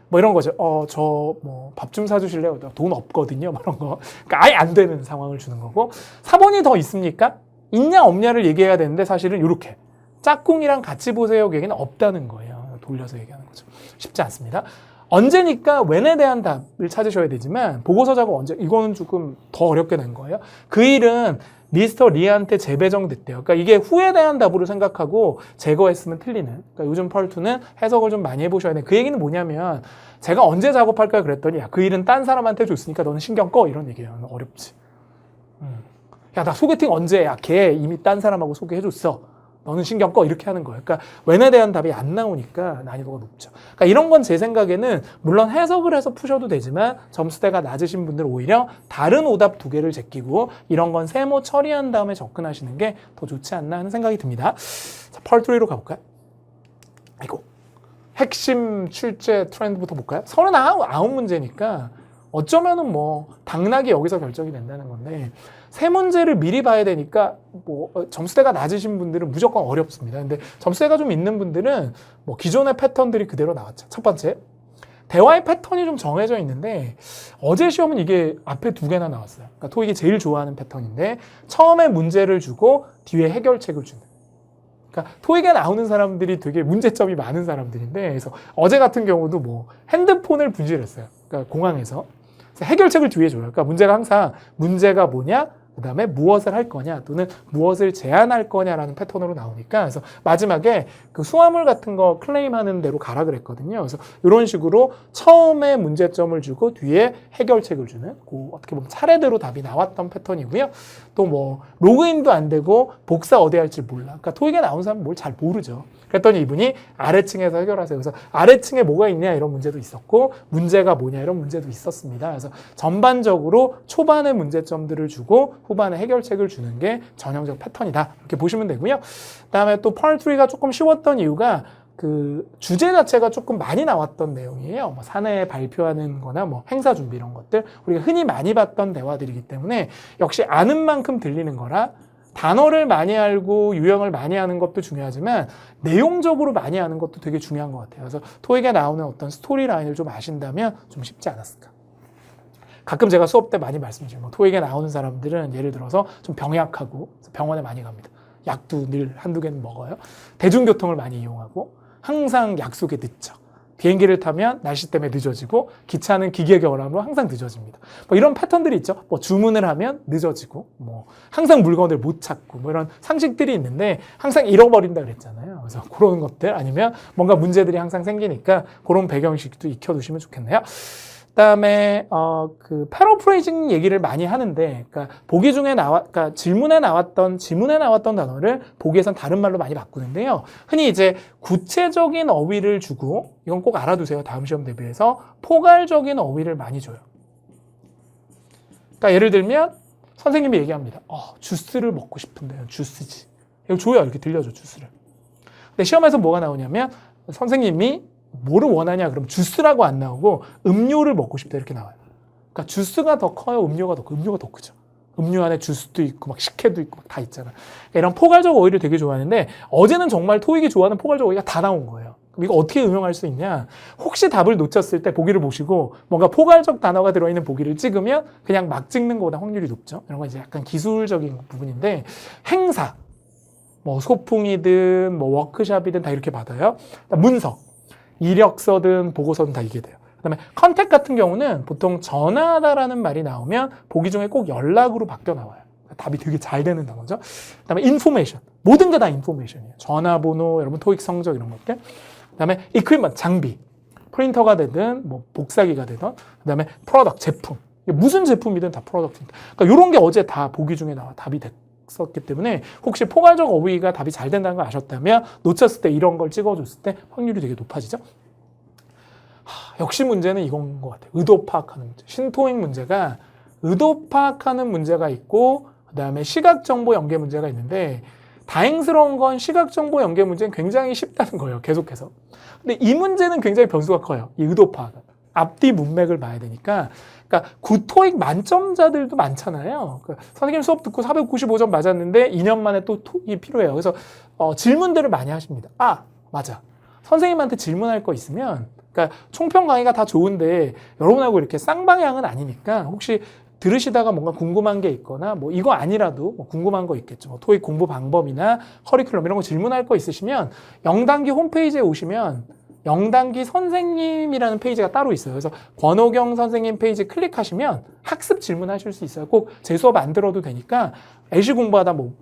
뭐 이런 거죠. 저 뭐 밥 좀 사주실래요? 돈 없거든요. 뭐 이런 거. 그러니까 아예 안 되는 상황을 주는 거고. 4번이 더 있습니까? 있냐 없냐를 얘기해야 되는데 사실은 이렇게 짝꿍이랑 같이 보세요 얘기는 없다는 거예요. 돌려서 얘기하는 거죠. 쉽지 않습니다. 언제니까 when에 대한 답을 찾으셔야 되지만 보고서 작업 언제 이거는 조금 더 어렵게 된 거예요. 그 일은 미스터 리한테 재배정됐대요. 그러니까 이게 후에 대한 답으로 생각하고 제거했으면 틀리는. 그러니까 요즘 펄2는 해석을 좀 많이 해보셔야 돼. 그 얘기는 뭐냐면 제가 언제 작업할까 그랬더니 야, 그 일은 딴 사람한테 줬으니까 너는 신경 꺼 이런 얘기예요. 어렵지. 야, 나 소개팅 언제 해? 야, 걔 이미 딴 사람하고 소개해줬어. 너는 신경 꺼 이렇게 하는 거예요. 그러니까 when에 대한 답이 안 나오니까 난이도가 높죠. 그러니까 이런 건 제 생각에는 물론 해석을 해서 푸셔도 되지만 점수대가 낮으신 분들은 오히려 다른 오답 2개를 제끼고 이런 건 세모 처리한 다음에 접근하시는 게 더 좋지 않나 하는 생각이 듭니다. 자, 펄3로 가볼까요? 아이고, 핵심 출제 트렌드부터 볼까요? 39문제니까 어쩌면은 뭐 당락이 여기서 결정이 된다는 건데 세 문제를 미리 봐야 되니까 뭐 점수대가 낮으신 분들은 무조건 어렵습니다. 근데 점수대가 좀 있는 분들은 뭐 기존의 패턴들이 그대로 나왔죠. 첫 번째, 대화의 패턴이 좀 정해져 있는데 어제 시험은 이게 앞에 2개나 나왔어요. 그러니까 토익이 제일 좋아하는 패턴인데 처음에 문제를 주고 뒤에 해결책을 주는. 그러니까 토익에 나오는 사람들이 되게 문제점이 많은 사람들인데 그래서 어제 같은 경우도 뭐 핸드폰을 분실했어요. 그러니까 공항에서. 해결책을 뒤에 줘요. 그러니까 문제가 항상 문제가 뭐냐, 그 다음에 무엇을 할 거냐 또는 무엇을 제안할 거냐라는 패턴으로 나오니까 그래서 마지막에 그 수화물 같은 거 클레임하는 대로 가라 그랬거든요. 그래서 이런 식으로 처음에 문제점을 주고 뒤에 해결책을 주는 그 어떻게 보면 차례대로 답이 나왔던 패턴이고요. 또 뭐 로그인도 안 되고 복사 어디 할지 몰라. 그러니까 토익에 나온 사람은 뭘 잘 모르죠. 그랬더니 이분이 아래층에서 해결하세요. 그래서 아래층에 뭐가 있냐 이런 문제도 있었고 문제가 뭐냐 이런 문제도 있었습니다. 그래서 전반적으로 초반에 문제점들을 주고 후반에 해결책을 주는 게 전형적 패턴이다. 이렇게 보시면 되고요. 그다음에 또 펄3가 조금 쉬웠던 이유가 그 주제 자체가 조금 많이 나왔던 내용이에요. 뭐 사내 발표하는 거나 뭐 행사 준비 이런 것들 우리가 흔히 많이 봤던 대화들이기 때문에 역시 아는 만큼 들리는 거라 단어를 많이 알고 유형을 많이 하는 것도 중요하지만 내용적으로 많이 하는 것도 되게 중요한 것 같아요. 그래서 토익에 나오는 어떤 스토리 라인을 좀 아신다면 좀 쉽지 않았을까. 가끔 제가 수업 때 많이 말씀드리죠. 뭐 토익에 나오는 사람들은 예를 들어서 좀 병약하고 병원에 많이 갑니다. 약도 늘 한두 개는 먹어요. 대중교통을 많이 이용하고 항상 약속에 늦죠. 비행기를 타면 날씨 때문에 늦어지고 기차는 기계 결함으로 항상 늦어집니다. 뭐 이런 패턴들이 있죠. 뭐 주문을 하면 늦어지고 뭐 항상 물건을 못 찾고 뭐 이런 상식들이 있는데 항상 잃어버린다 그랬잖아요. 그래서 그런 것들 아니면 뭔가 문제들이 항상 생기니까 그런 배경식도 익혀두시면 좋겠네요. 그다음에 그 패러프레이징 얘기를 많이 하는데, 그러니까 보기 중에 그러니까 지문에 나왔던 단어를 보기에선 다른 말로 많이 바꾸는데요. 흔히 이제 구체적인 어휘를 주고 이건 꼭 알아두세요. 다음 시험 대비해서 포괄적인 어휘를 많이 줘요. 그러니까 예를 들면 선생님이 얘기합니다. 주스를 먹고 싶은데요. 주스지. 이거 줘요. 이렇게 들려줘 주스를. 근데 시험에서 뭐가 나오냐면 선생님이 뭐를 원하냐 그러면 주스라고 안 나오고 음료를 먹고 싶다 이렇게 나와요. 그러니까 주스가 더 커요? 음료가 더 커요? 음료가 더 크죠. 음료 안에 주스도 있고 막 식혜도 있고 막 다 있잖아요. 그러니까 이런 포괄적 어휘를 되게 좋아하는데 어제는 정말 토익이 좋아하는 포괄적 어휘가 다 나온 거예요. 그럼 이거 어떻게 응용할 수 있냐? 혹시 답을 놓쳤을 때 보기를 보시고 뭔가 포괄적 단어가 들어있는 보기를 찍으면 그냥 막 찍는 것보다 확률이 높죠. 이런 건 이제 약간 기술적인 부분인데 행사, 뭐 소풍이든 뭐 워크숍이든 다 이렇게 받아요. 문서. 이력서든 보고서든 다 이게 돼요. 그 다음에 컨택 같은 경우는 보통 전화하다라는 말이 나오면 보기 중에 꼭 연락으로 바뀌어 나와요. 답이 되게 잘 되는 단어죠. 그 다음에 인포메이션. 모든 게 다 인포메이션이에요. 전화번호, 여러분 토익 성적 이런 것들. 그 다음에 이퀴먼트, 장비. 프린터가 되든 뭐 복사기가 되든. 그 다음에 프로덕트, 제품. 무슨 제품이든 다 프로덕트입니다. 그러니까 이런 게 어제 다 보기 중에 나와 답이 됐었기 때문에 혹시 포괄적 어휘가 답이 잘 된다는 걸 아셨다면 놓쳤을 때 이런 걸 찍어줬을 때 확률이 되게 높아지죠. 역시 문제는 이건 것 같아요. 의도 파악하는 문제. 신토익 문제가 의도 파악하는 문제가 있고 그 다음에 시각정보 연계 문제가 있는데 다행스러운 건 시각정보 연계 문제는 굉장히 쉽다는 거예요. 계속해서. 근데 이 문제는 굉장히 변수가 커요. 이 의도 파악은. 앞뒤 문맥을 봐야 되니까. 그러니까 구토익 만점자들도 많잖아요. 선생님 수업 듣고 495점 맞았는데 2년 만에 또 토익이 필요해요. 그래서 질문들을 많이 하십니다. 맞아. 선생님한테 질문할 거 있으면 그러니까 총평 강의가 다 좋은데 여러분하고 이렇게 쌍방향은 아니니까 혹시 들으시다가 뭔가 궁금한 게 있거나 뭐 이거 아니라도 뭐 궁금한 거 있겠죠. 뭐 토익 공부 방법이나 커리큘럼 이런 거 질문할 거 있으시면 영단기 홈페이지에 오시면 영단기 선생님이라는 페이지가 따로 있어요. 그래서 권호경 선생님 페이지 클릭하시면 학습 질문하실 수 있어요. 꼭 제 수업 안 들어도 되니까 애시 공부하다 뭐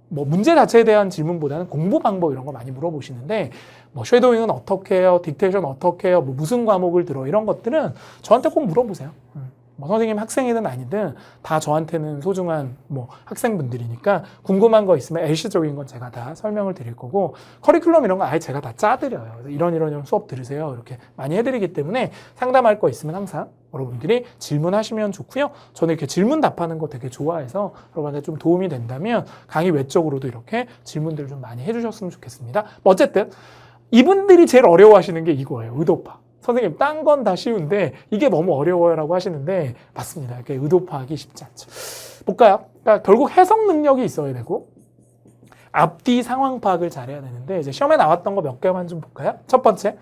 문제 자체에 대한 질문보다는 공부 방법 이런 거 많이 물어보시는데 뭐 쉐도잉은 어떻게 해요? 딕테이션 어떻게 해요? 뭐 무슨 과목을 들어? 이런 것들은 저한테 꼭 물어보세요. 뭐 선생님 학생이든 아니든 다 저한테는 소중한 뭐 학생분들이니까 궁금한 거 있으면 일시적인 건 제가 다 설명을 드릴 거고 커리큘럼 이런 거 아예 제가 다 짜드려요. 그래서 이런 수업 들으세요. 이렇게 많이 해드리기 때문에 상담할 거 있으면 항상 여러분들이 질문하시면 좋고요. 저는 이렇게 질문 답하는 거 되게 좋아해서 여러분한테 좀 도움이 된다면 강의 외적으로도 이렇게 질문들 좀 많이 해주셨으면 좋겠습니다. 뭐 어쨌든 이분들이 제일 어려워하시는 게 이거예요. 의도파. 선생님, 딴 건 다 쉬운데 이게 너무 어려워요 라고 하시는데 맞습니다. 이렇게 의도 파악이 쉽지 않죠. 볼까요? 그러니까 결국 해석 능력이 있어야 되고 앞뒤 상황 파악을 잘해야 되는데 이제 시험에 나왔던 거 몇 개만 좀 볼까요? 첫 번째,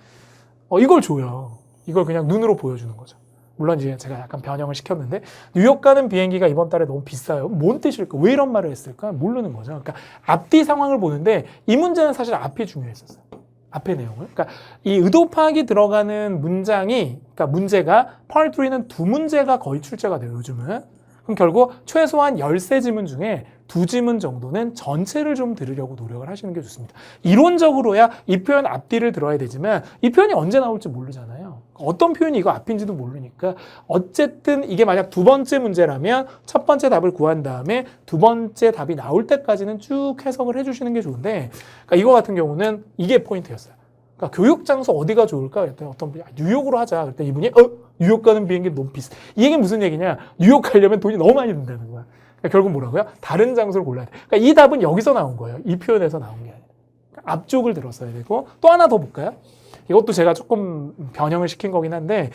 이걸 줘요. 이걸 그냥 눈으로 보여주는 거죠. 물론 이제 제가 약간 변형을 시켰는데 뉴욕 가는 비행기가 이번 달에 너무 비싸요. 뭔 뜻일까? 왜 이런 말을 했을까? 모르는 거죠. 그러니까 앞뒤 상황을 보는데 이 문제는 사실 앞이 중요했었어요. 앞의 내용을. 그러니까 이 의도 파악이 들어가는 문장이, 그러니까 문제가 Part 3는 두 문제가 거의 출제가 돼요, 요즘은. 그럼 결국 최소한 13지문 중에 2지문 정도는 전체를 좀 들으려고 노력을 하시는 게 좋습니다. 이론적으로야 이 표현 앞뒤를 들어야 되지만 이 표현이 언제 나올지 모르잖아요. 어떤 표현이 이거 앞인지도 모르니까 어쨌든 이게 만약 두 번째 문제라면 첫 번째 답을 구한 다음에 두 번째 답이 나올 때까지는 쭉 해석을 해주시는 게 좋은데 그러니까 이거 같은 경우는 이게 포인트였어요. 그러니까 교육 장소 어디가 좋을까? 그랬더니 어떤 분이 뉴욕으로 하자. 그랬더니 이분이 뉴욕 가는 비행기 너무 비싸. 이 얘기는 무슨 얘기냐? 뉴욕 가려면 돈이 너무 많이 든다는 거야. 그러니까 결국 뭐라고요? 다른 장소를 골라야 돼. 그러니까 이 답은 여기서 나온 거예요. 이 표현에서 나온 게 아니라. 그러니까 앞쪽을 들었어야 되고 또 하나 더 볼까요? 이것도 제가 조금 변형을 시킨 거긴 한데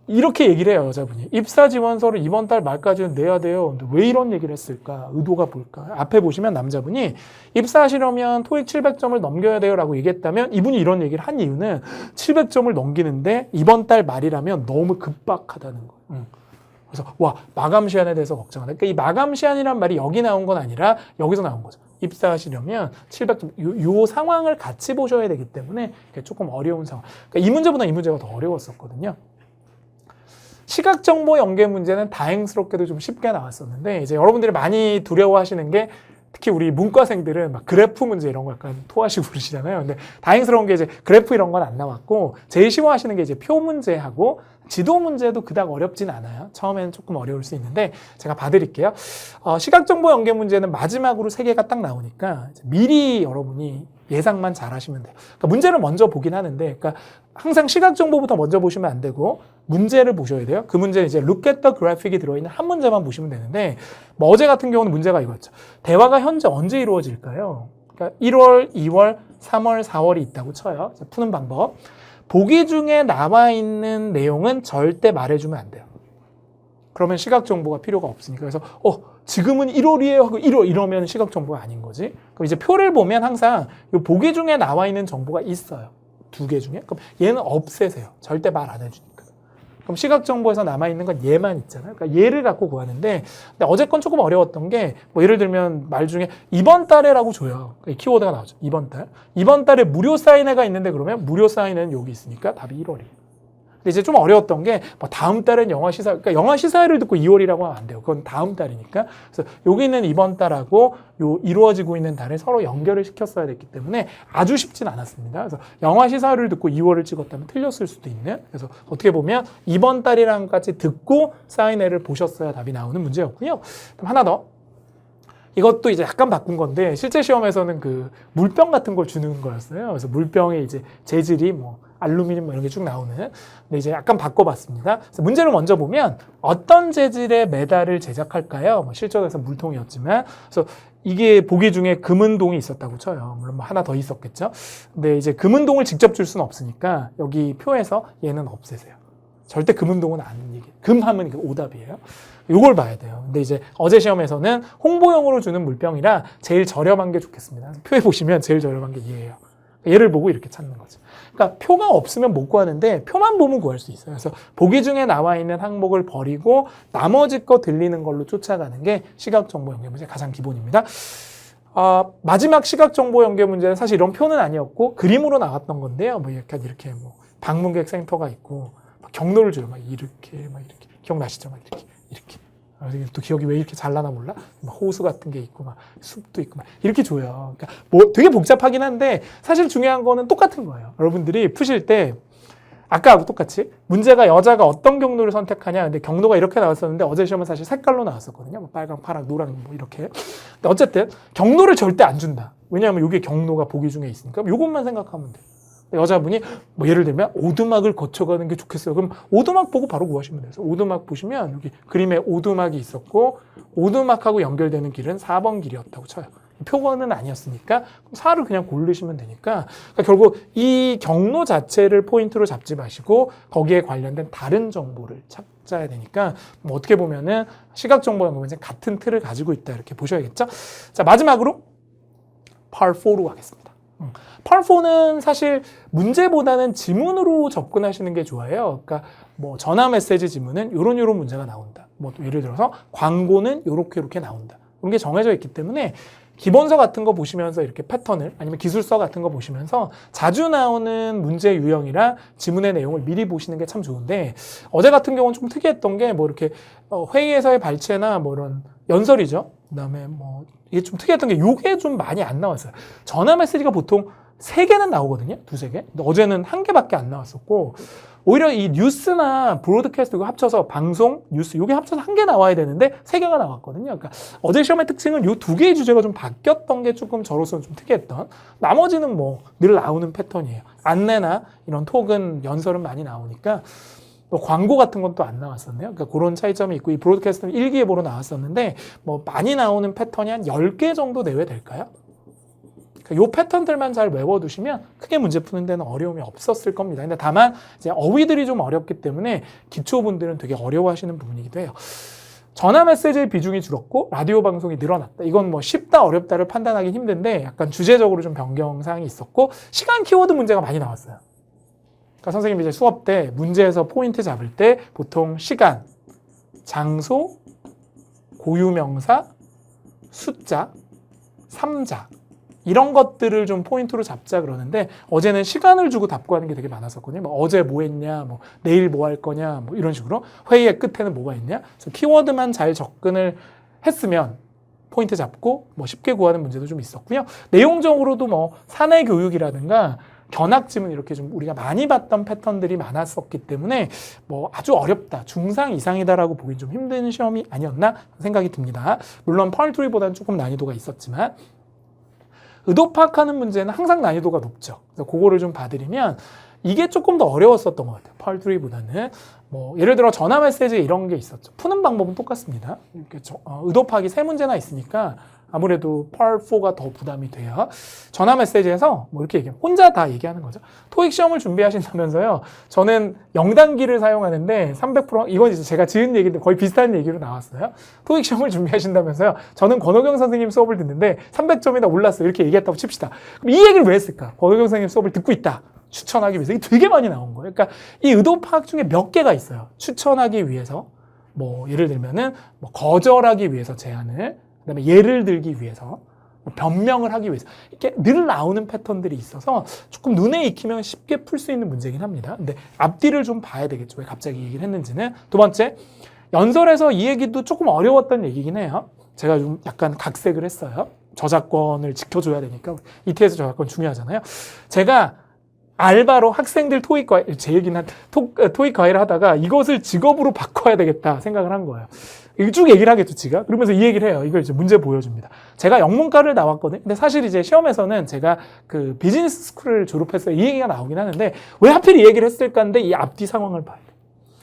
이렇게 얘기를 해요, 여자분이. 입사 지원서를 이번 달 말까지는 내야 돼요. 근데 왜 이런 얘기를 했을까? 의도가 뭘까? 앞에 보시면 남자분이 입사하시려면 토익 700점을 넘겨야 돼요 라고 얘기했다면 이분이 이런 얘기를 한 이유는 700점을 넘기는데 이번 달 말이라면 너무 급박하다는 거예요. 그래서 와, 마감 시한에 대해서 걱정하다. 그러니까 이 마감 시한이란 말이 여기 나온 건 아니라 여기서 나온 거죠. 입사하시려면 700점, 요 상황을 같이 보셔야 되기 때문에 조금 어려운 상황. 그러니까 이 문제보다 이 문제가 더 어려웠었거든요. 시각정보 연계 문제는 다행스럽게도 좀 쉽게 나왔었는데 이제 여러분들이 많이 두려워하시는 게 특히 우리 문과생들은 막 그래프 문제 이런 거 약간 토하시고 그러시잖아요. 근데 다행스러운 게 이제 그래프 이런 건 안 나왔고 제일 쉬워하시는 게 이제 표 문제하고 지도 문제도 그닥 어렵진 않아요. 처음에는 조금 어려울 수 있는데 제가 봐드릴게요. 시각정보 연계 문제는 마지막으로 3개가 딱 나오니까 미리 여러분이 예상만 잘 하시면 돼요. 그러니까 문제를 먼저 보긴 하는데 그러니까 항상 시각정보부터 먼저 보시면 안 되고 문제를 보셔야 돼요. 그 문제는 이제 look at the graphic이 들어있는 한 문제만 보시면 되는데 뭐 어제 같은 경우는 문제가 이거였죠. 대화가 현재 언제 이루어질까요? 그러니까 1월, 2월, 3월, 4월이 있다고 쳐요. 푸는 방법. 보기 중에 나와 있는 내용은 절대 말해주면 안 돼요. 그러면 시각정보가 필요가 없으니까. 그래서 지금은 1월이에요 하고 1월 이러면 시각정보가 아닌 거지. 그럼 이제 표를 보면 항상 이 보기 중에 나와 있는 정보가 있어요. 2개 중에. 그럼 얘는 없애세요. 절대 말 안 해주니까. 그럼 시각정보에서 남아있는 건 얘만 있잖아요. 그러니까 얘를 갖고 구하는데 근데 어제 건 조금 어려웠던 게 뭐 예를 들면 말 중에 이번 달에라고 줘요. 키워드가 나오죠. 이번 달. 이번 달에 무료 사인회가 있는데 그러면 무료 사인회는 여기 있으니까 답이 1월이에요. 근데 이제 좀 어려웠던 게 뭐 다음 달엔 영화 시사, 그러니까 영화 시사회를 듣고 2월이라고 하면 안 돼요. 그건 다음 달이니까. 그래서 여기는 이번 달하고 요 이루어지고 있는 달을 서로 연결을 시켰어야 됐기 때문에 아주 쉽진 않았습니다. 그래서 영화 시사회를 듣고 2월을 찍었다면 틀렸을 수도 있는. 그래서 어떻게 보면 이번 달이랑 같이 듣고 사인회를 보셨어야 답이 나오는 문제였고요. 그럼 하나 더. 이것도 이제 약간 바꾼 건데 실제 시험에서는 그 물병 같은 걸 주는 거였어요. 그래서 물병에 이제 재질이 뭐 알루미늄 이런 게 쭉 나오는. 근데 이제 약간 바꿔봤습니다. 그래서 문제를 먼저 보면 어떤 재질의 메달을 제작할까요? 뭐 실전에서 물통이었지만. 그래서 이게 보기 중에 금은동이 있었다고 쳐요. 물론 뭐 하나 더 있었겠죠. 근데 이제 금은동을 직접 줄 수는 없으니까 여기 표에서 얘는 없애세요. 절대 금은동은 아닌 얘기. 금하면 이게 오답이에요. 요걸 봐야 돼요. 근데 이제 어제 시험에서는 홍보용으로 주는 물병이라 제일 저렴한 게 좋겠습니다. 표에 보시면 제일 저렴한 게 얘예요. 얘를 보고 이렇게 찾는 거죠. 그러니까 표가 없으면 못 구하는데 표만 보면 구할 수 있어요. 그래서 보기 중에 나와 있는 항목을 버리고 나머지 거 들리는 걸로 쫓아가는 게 시각정보연계 문제 가장 기본입니다. 마지막 시각정보연계 문제는 사실 이런 표는 아니었고 그림으로 나왔던 건데요. 뭐 약간 이렇게 뭐 방문객 센터가 있고 경로를 줘요. 막 이렇게 기억나시죠? 막 이렇게. 또 기억이 왜 이렇게 잘 나나 몰라? 막 호수 같은 게 있고, 막 숲도 있고, 막 이렇게 줘요. 그러니까 뭐 되게 복잡하긴 한데 사실 중요한 거는 똑같은 거예요. 여러분들이 푸실 때 아까하고 똑같이 문제가 여자가 어떤 경로를 선택하냐. 근데 경로가 이렇게 나왔었는데 어제 시험은 사실 색깔로 나왔었거든요. 뭐 빨강, 파랑, 노랑 뭐 이렇게. 근데 어쨌든 경로를 절대 안 준다. 왜냐하면 이게 경로가 보기 중에 있으니까 이것만 생각하면 돼요. 여자분이 뭐 예를 들면 오두막을 거쳐가는 게 좋겠어요. 그럼 오두막 보고 바로 구하시면 돼요. 오두막 보시면 여기 그림에 오두막이 있었고 오두막하고 연결되는 길은 4번 길이었다고 쳐요. 표본은 아니었으니까 4를 그냥 고르시면 되니까 그러니까 결국 이 경로 자체를 포인트로 잡지 마시고 거기에 관련된 다른 정보를 찾아야 되니까 뭐 어떻게 보면은 시각정보연구는 같은 틀을 가지고 있다 이렇게 보셔야겠죠. 자, 마지막으로 Part 4로 가겠습니다. Part 4는 사실 문제보다는 지문으로 접근하시는 게 좋아요. 그러니까 뭐 전화 메시지 지문은 요런 문제가 나온다. 뭐 또 예를 들어서 광고는 요렇게 나온다. 그런 게 정해져 있기 때문에 기본서 같은 거 보시면서 이렇게 패턴을 아니면 기술서 같은 거 보시면서 자주 나오는 문제 유형이랑 지문의 내용을 미리 보시는 게 참 좋은데 어제 같은 경우는 좀 특이했던 게 뭐 이렇게 회의에서의 발췌나 뭐 이런 연설이죠. 그다음에 뭐 이게 좀 특이했던 게 요게 좀 많이 안 나왔어요. 전화 메시지가 보통 3개는 나오거든요. 2-3개. 근데 어제는 1개밖에 안 나왔었고 오히려 이 뉴스나 브로드캐스트 이거 합쳐서 방송, 뉴스 요게 합쳐서 1개 나와야 되는데 3개가 나왔거든요. 그러니까 어제 시험의 특징은 요 2개의 주제가 좀 바뀌었던 게 조금 저로서는 좀 특이했던 나머지는 뭐 늘 나오는 패턴이에요. 안내나 이런 톡은 연설은 많이 나오니까 뭐 광고 같은 건 또 안 나왔었네요. 그러니까 그런 차이점이 있고 이 브로드캐스트는 일기예보로 나왔었는데 뭐 많이 나오는 패턴이 한 10개 정도 내외 될까요? 이 패턴들만 잘 외워두시면 크게 문제 푸는 데는 어려움이 없었을 겁니다. 근데 다만 이제 어휘들이 좀 어렵기 때문에 기초분들은 되게 어려워하시는 부분이기도 해요. 전화 메시지의 비중이 줄었고 라디오 방송이 늘어났다. 이건 뭐 쉽다 어렵다를 판단하기 힘든데 약간 주제적으로 좀 변경사항이 있었고 시간 키워드 문제가 많이 나왔어요. 그러니까 선생님이 이제 수업 때 문제에서 포인트 잡을 때 보통 시간, 장소, 고유명사, 숫자, 3자 이런 것들을 좀 포인트로 잡자 그러는데 어제는 시간을 주고 답고 하는 게 되게 많았었거든요. 뭐 어제 뭐 했냐, 뭐 내일 뭐 할 거냐, 뭐 이런 식으로 회의의 끝에는 뭐가 있냐. 그래서 키워드만 잘 접근을 했으면 포인트 잡고 뭐 쉽게 구하는 문제도 좀 있었고요. 내용적으로도 뭐 사내 교육이라든가 견학 지문 이렇게 좀 우리가 많이 봤던 패턴들이 많았었기 때문에 뭐 아주 어렵다, 중상 이상이다라고 보긴 좀 힘든 시험이 아니었나 생각이 듭니다. 물론 Part 3보다는 조금 난이도가 있었지만 의도 파악하는 문제는 항상 난이도가 높죠. 그래서 그거를 좀 봐드리면 이게 조금 더 어려웠었던 것 같아요. Part 3보다는 뭐 예를 들어 전화 메시지 이런 게 있었죠. 푸는 방법은 똑같습니다. 이렇게 의도 파악이 3문제나 있으니까 아무래도 Part 4가 더 부담이 돼요. 전화 메시지에서 뭐 이렇게 얘기해요. 혼자 다 얘기하는 거죠. 토익 시험을 준비하신다면서요. 저는 영단기를 사용하는데 300% 이건 이제 제가 지은 얘기인데 거의 비슷한 얘기로 나왔어요. 토익 시험을 준비하신다면서요. 저는 권호경 선생님 수업을 듣는데 300점이나 올랐어요. 이렇게 얘기했다고 칩시다. 그럼 이 얘기를 왜 했을까? 권호경 선생님 수업을 듣고 있다. 추천하기 위해서. 이게 되게 많이 나온 거예요. 그러니까 이 의도 파악 중에 몇 개가 있어요. 추천하기 위해서. 뭐 예를 들면은 뭐 거절하기 위해서 제안을 그다음에 예를 들기 위해서, 변명을 하기 위해서 이렇게 늘 나오는 패턴들이 있어서 조금 눈에 익히면 쉽게 풀 수 있는 문제긴 합니다. 근데 앞뒤를 좀 봐야 되겠죠. 왜 갑자기 이 얘기를 했는지는. 두 번째, 연설에서 이 얘기도 조금 어려웠던 얘기긴 해요. 제가 좀 약간 각색을 했어요. 저작권을 지켜줘야 되니까. ETS 저작권 중요하잖아요. 제가 알바로 학생들 토익 과외, 제 얘기는 한 토익 과외를 하다가 이것을 직업으로 바꿔야 되겠다 생각을 한 거예요. 쭉 얘기를 하겠죠, 지가. 그러면서 이 얘기를 해요. 이걸 이제 문제 보여줍니다. 제가 영문과를 나왔거든요. 근데 사실 이제 시험에서는 제가 그 비즈니스 스쿨을 졸업했어요. 이 얘기가 나오긴 하는데 왜 하필 이 얘기를 했을까 하는데 이 앞뒤 상황을 봐야 돼요.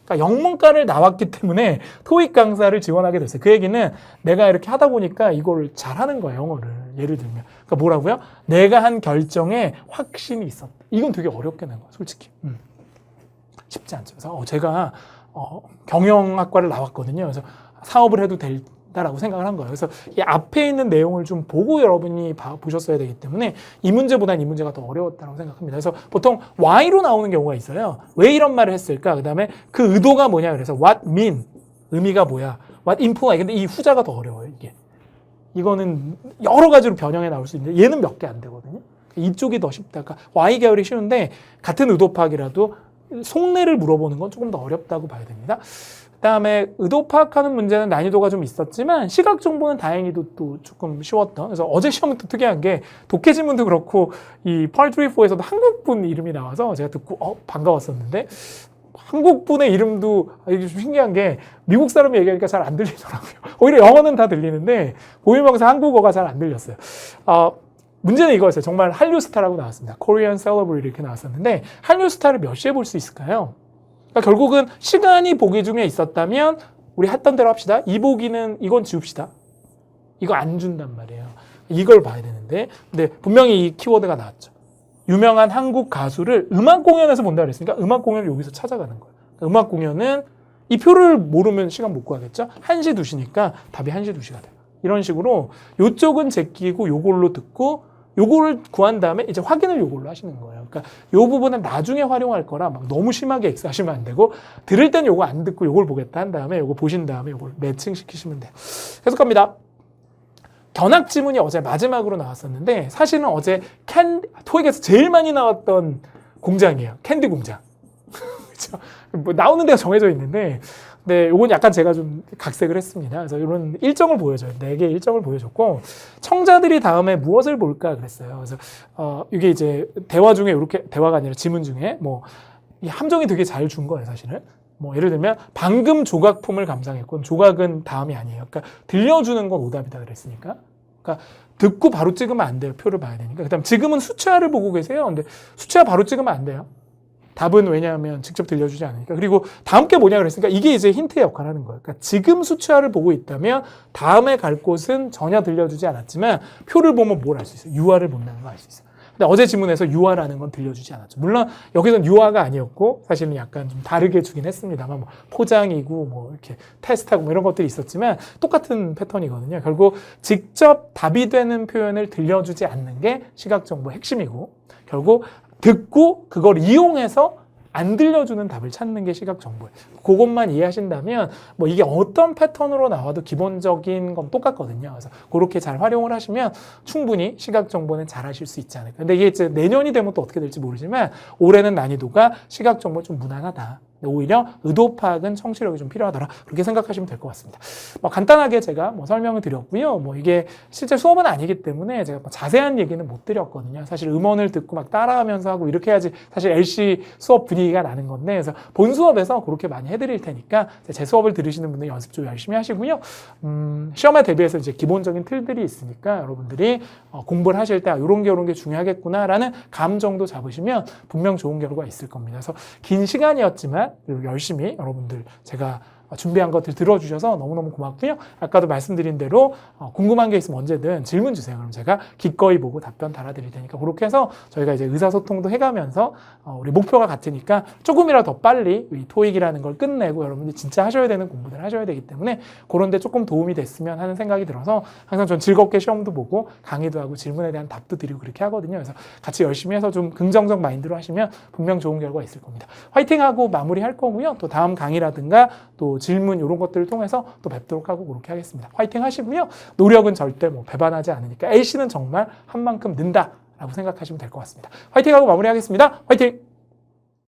그러니까 영문과를 나왔기 때문에 토익 강사를 지원하게 됐어요. 그 얘기는 내가 이렇게 하다 보니까 이걸 잘하는 거예요, 영어를. 예를 들면. 그러니까 뭐라고요? 내가 한 결정에 확신이 있었다. 이건 되게 어렵게 낸 거예요, 솔직히. 쉽지 않죠. 그래서 제가 경영학과를 나왔거든요. 그래서 사업을 해도 다라고 생각을 한 거예요. 그래서 이 앞에 있는 내용을 좀 보고 여러분이 보셨어야 되기 때문에 이 문제보다는 이 문제가 더 어려웠다고 생각합니다. 그래서 보통 why로 나오는 경우가 있어요. 왜 이런 말을 했을까? 그 다음에 그 의도가 뭐냐? 그래서 what mean, 의미가 뭐야? what imply. 근데 이 후자가 더 어려워요, 이게. 이거는 여러 가지로 변형해 나올 수 있는데 얘는 몇 개 안 되거든요. 이쪽이 더 쉽다. 그러니까 why 계열이 쉬운데 같은 의도 파악이라도 속내를 물어보는 건 조금 더 어렵다고 봐야 됩니다. 그다음에 의도 파악하는 문제는 난이도가 좀 있었지만 시각 정보는 다행히도 또 조금 쉬웠던. 그래서 어제 시험은 또 특이한 게 독해 지문도 그렇고 이 Part 3, 4에서도 한국분 이름이 나와서 제가 듣고 반가웠었는데 한국분의 이름도 좀 신기한 게 미국 사람이 얘기하니까 잘 안 들리더라고요. 오히려 영어는 다 들리는데 고유명사 한국어가 잘 안 들렸어요. 문제는 이거였어요. 정말 한류스타라고 나왔습니다. Korean Celebrity 이렇게 나왔었는데 한류스타를 몇 시에 볼 수 있을까요? 그러니까 결국은 시간이 보기 중에 있었다면 우리 했던 대로 합시다. 이 보기는 이건 지웁시다. 이거 안 준단 말이에요. 이걸 봐야 되는데 근데 분명히 이 키워드가 나왔죠. 유명한 한국 가수를 음악 공연에서 본다 그랬으니까 음악 공연을 여기서 찾아가는 거예요. 음악 공연은 이 표를 모르면 시간 못 구하겠죠. 1시, 2시니까 답이 1시, 2시가 돼요. 이런 식으로 요쪽은 제끼고 요걸로 듣고 요거를 구한 다음에 이제 확인을 요걸로 하시는 거예요. 그러니까 요 부분은 나중에 활용할 거라 막 너무 심하게 X하시면 안 되고 들을 때는 요거 안 듣고 요걸 보겠다 한 다음에 요거 보신 다음에 요걸 매칭시키시면 돼요. 계속 갑니다. 견학 지문이 어제 마지막으로 나왔었는데 사실은 어제 토익에서 제일 많이 나왔던 공장이에요. 캔디 공장. 그렇죠? 뭐 나오는 데가 정해져 있는데 네, 요건 약간 제가 좀 각색을 했습니다. 그래서 이런 일정을 보여줘요. 4개의 일정을 보여줬고 청자들이 다음에 무엇을 볼까 그랬어요. 그래서 이게 이제 대화 중에 이렇게 대화가 아니라 지문 중에 뭐 이 함정이 되게 잘 준 거예요, 사실은. 뭐 예를 들면 방금 조각품을 감상했고 조각은 다음이 아니에요. 그러니까 들려주는 건 오답이다 그랬으니까. 그러니까 듣고 바로 찍으면 안 돼요. 표를 봐야 되니까. 그다음 지금은 수채화를 보고 계세요. 근데 수채화 바로 찍으면 안 돼요. 답은 왜냐하면 직접 들려주지 않으니까. 그리고 다음 게 뭐냐 그랬으니까 이게 이제 힌트의 역할을 하는 거예요. 그러니까 지금 수채화를 보고 있다면 다음에 갈 곳은 전혀 들려주지 않았지만 표를 보면 뭘 알 수 있어요? 유화를 본다는 걸 알 수 있어요. 근데 어제 지문에서 유화라는 건 들려주지 않았죠. 물론 여기서는 유화가 아니었고 사실은 약간 좀 다르게 주긴 했습니다만 뭐 포장이고 뭐 이렇게 테스트하고 뭐 이런 것들이 있었지만 똑같은 패턴이거든요. 결국 직접 답이 되는 표현을 들려주지 않는 게 시각 정보의 핵심이고 결국 듣고 그걸 이용해서 안 들려주는 답을 찾는 게 시각 정보예요. 그것만 이해하신다면 뭐 이게 어떤 패턴으로 나와도 기본적인 건 똑같거든요. 그래서 그렇게 잘 활용을 하시면 충분히 시각 정보는 잘 하실 수 있지 않을까. 근데 이게 이제 내년이 되면 또 어떻게 될지 모르지만 올해는 난이도가 시각 정보 좀 무난하다. 오히려 의도 파악은 청취력이 좀 필요하더라. 그렇게 생각하시면 될 것 같습니다. 뭐 간단하게 제가 뭐 설명을 드렸고요. 뭐 이게 실제 수업은 아니기 때문에 제가 뭐 자세한 얘기는 못 드렸거든요. 사실 음원을 듣고 막 따라하면서 하고 이렇게 해야지 사실 LC 수업 분위기가 나는 건데 그래서 본 수업에서 그렇게 많이 해드릴 테니까 제 수업을 들으시는 분들 연습 좀 열심히 하시고요. 시험에 대비해서 이제 기본적인 틀들이 있으니까 여러분들이 공부를 하실 때 이런 게 중요하겠구나라는 감 정도 잡으시면 분명 좋은 결과가 있을 겁니다. 그래서 긴 시간이었지만 그리고 열심히 여러분들 제가 준비한 것들 들어주셔서 너무너무 고맙고요. 아까도 말씀드린 대로 궁금한 게 있으면 언제든 질문 주세요. 그럼 제가 기꺼이 보고 답변 달아드릴 테니까 그렇게 해서 저희가 이제 의사소통도 해가면서 우리 목표가 같으니까 조금이라도 더 빨리 이 토익이라는 걸 끝내고 여러분들이 진짜 하셔야 되는 공부들 하셔야 되기 때문에 그런 데 조금 도움이 됐으면 하는 생각이 들어서 항상 전 즐겁게 시험도 보고 강의도 하고 질문에 대한 답도 드리고 그렇게 하거든요. 그래서 같이 열심히 해서 좀 긍정적 마인드로 하시면 분명 좋은 결과 있을 겁니다. 화이팅하고 마무리할 거고요. 또 다음 강의라든가 또 질문 이런 것들을 통해서 또 뵙도록 하고 그렇게 하겠습니다. 화이팅 하시고요. 노력은 절대 뭐 배반하지 않으니까 LC는 정말 한 만큼 는다라고 생각하시면 될 것 같습니다. 화이팅하고 마무리하겠습니다. 화이팅!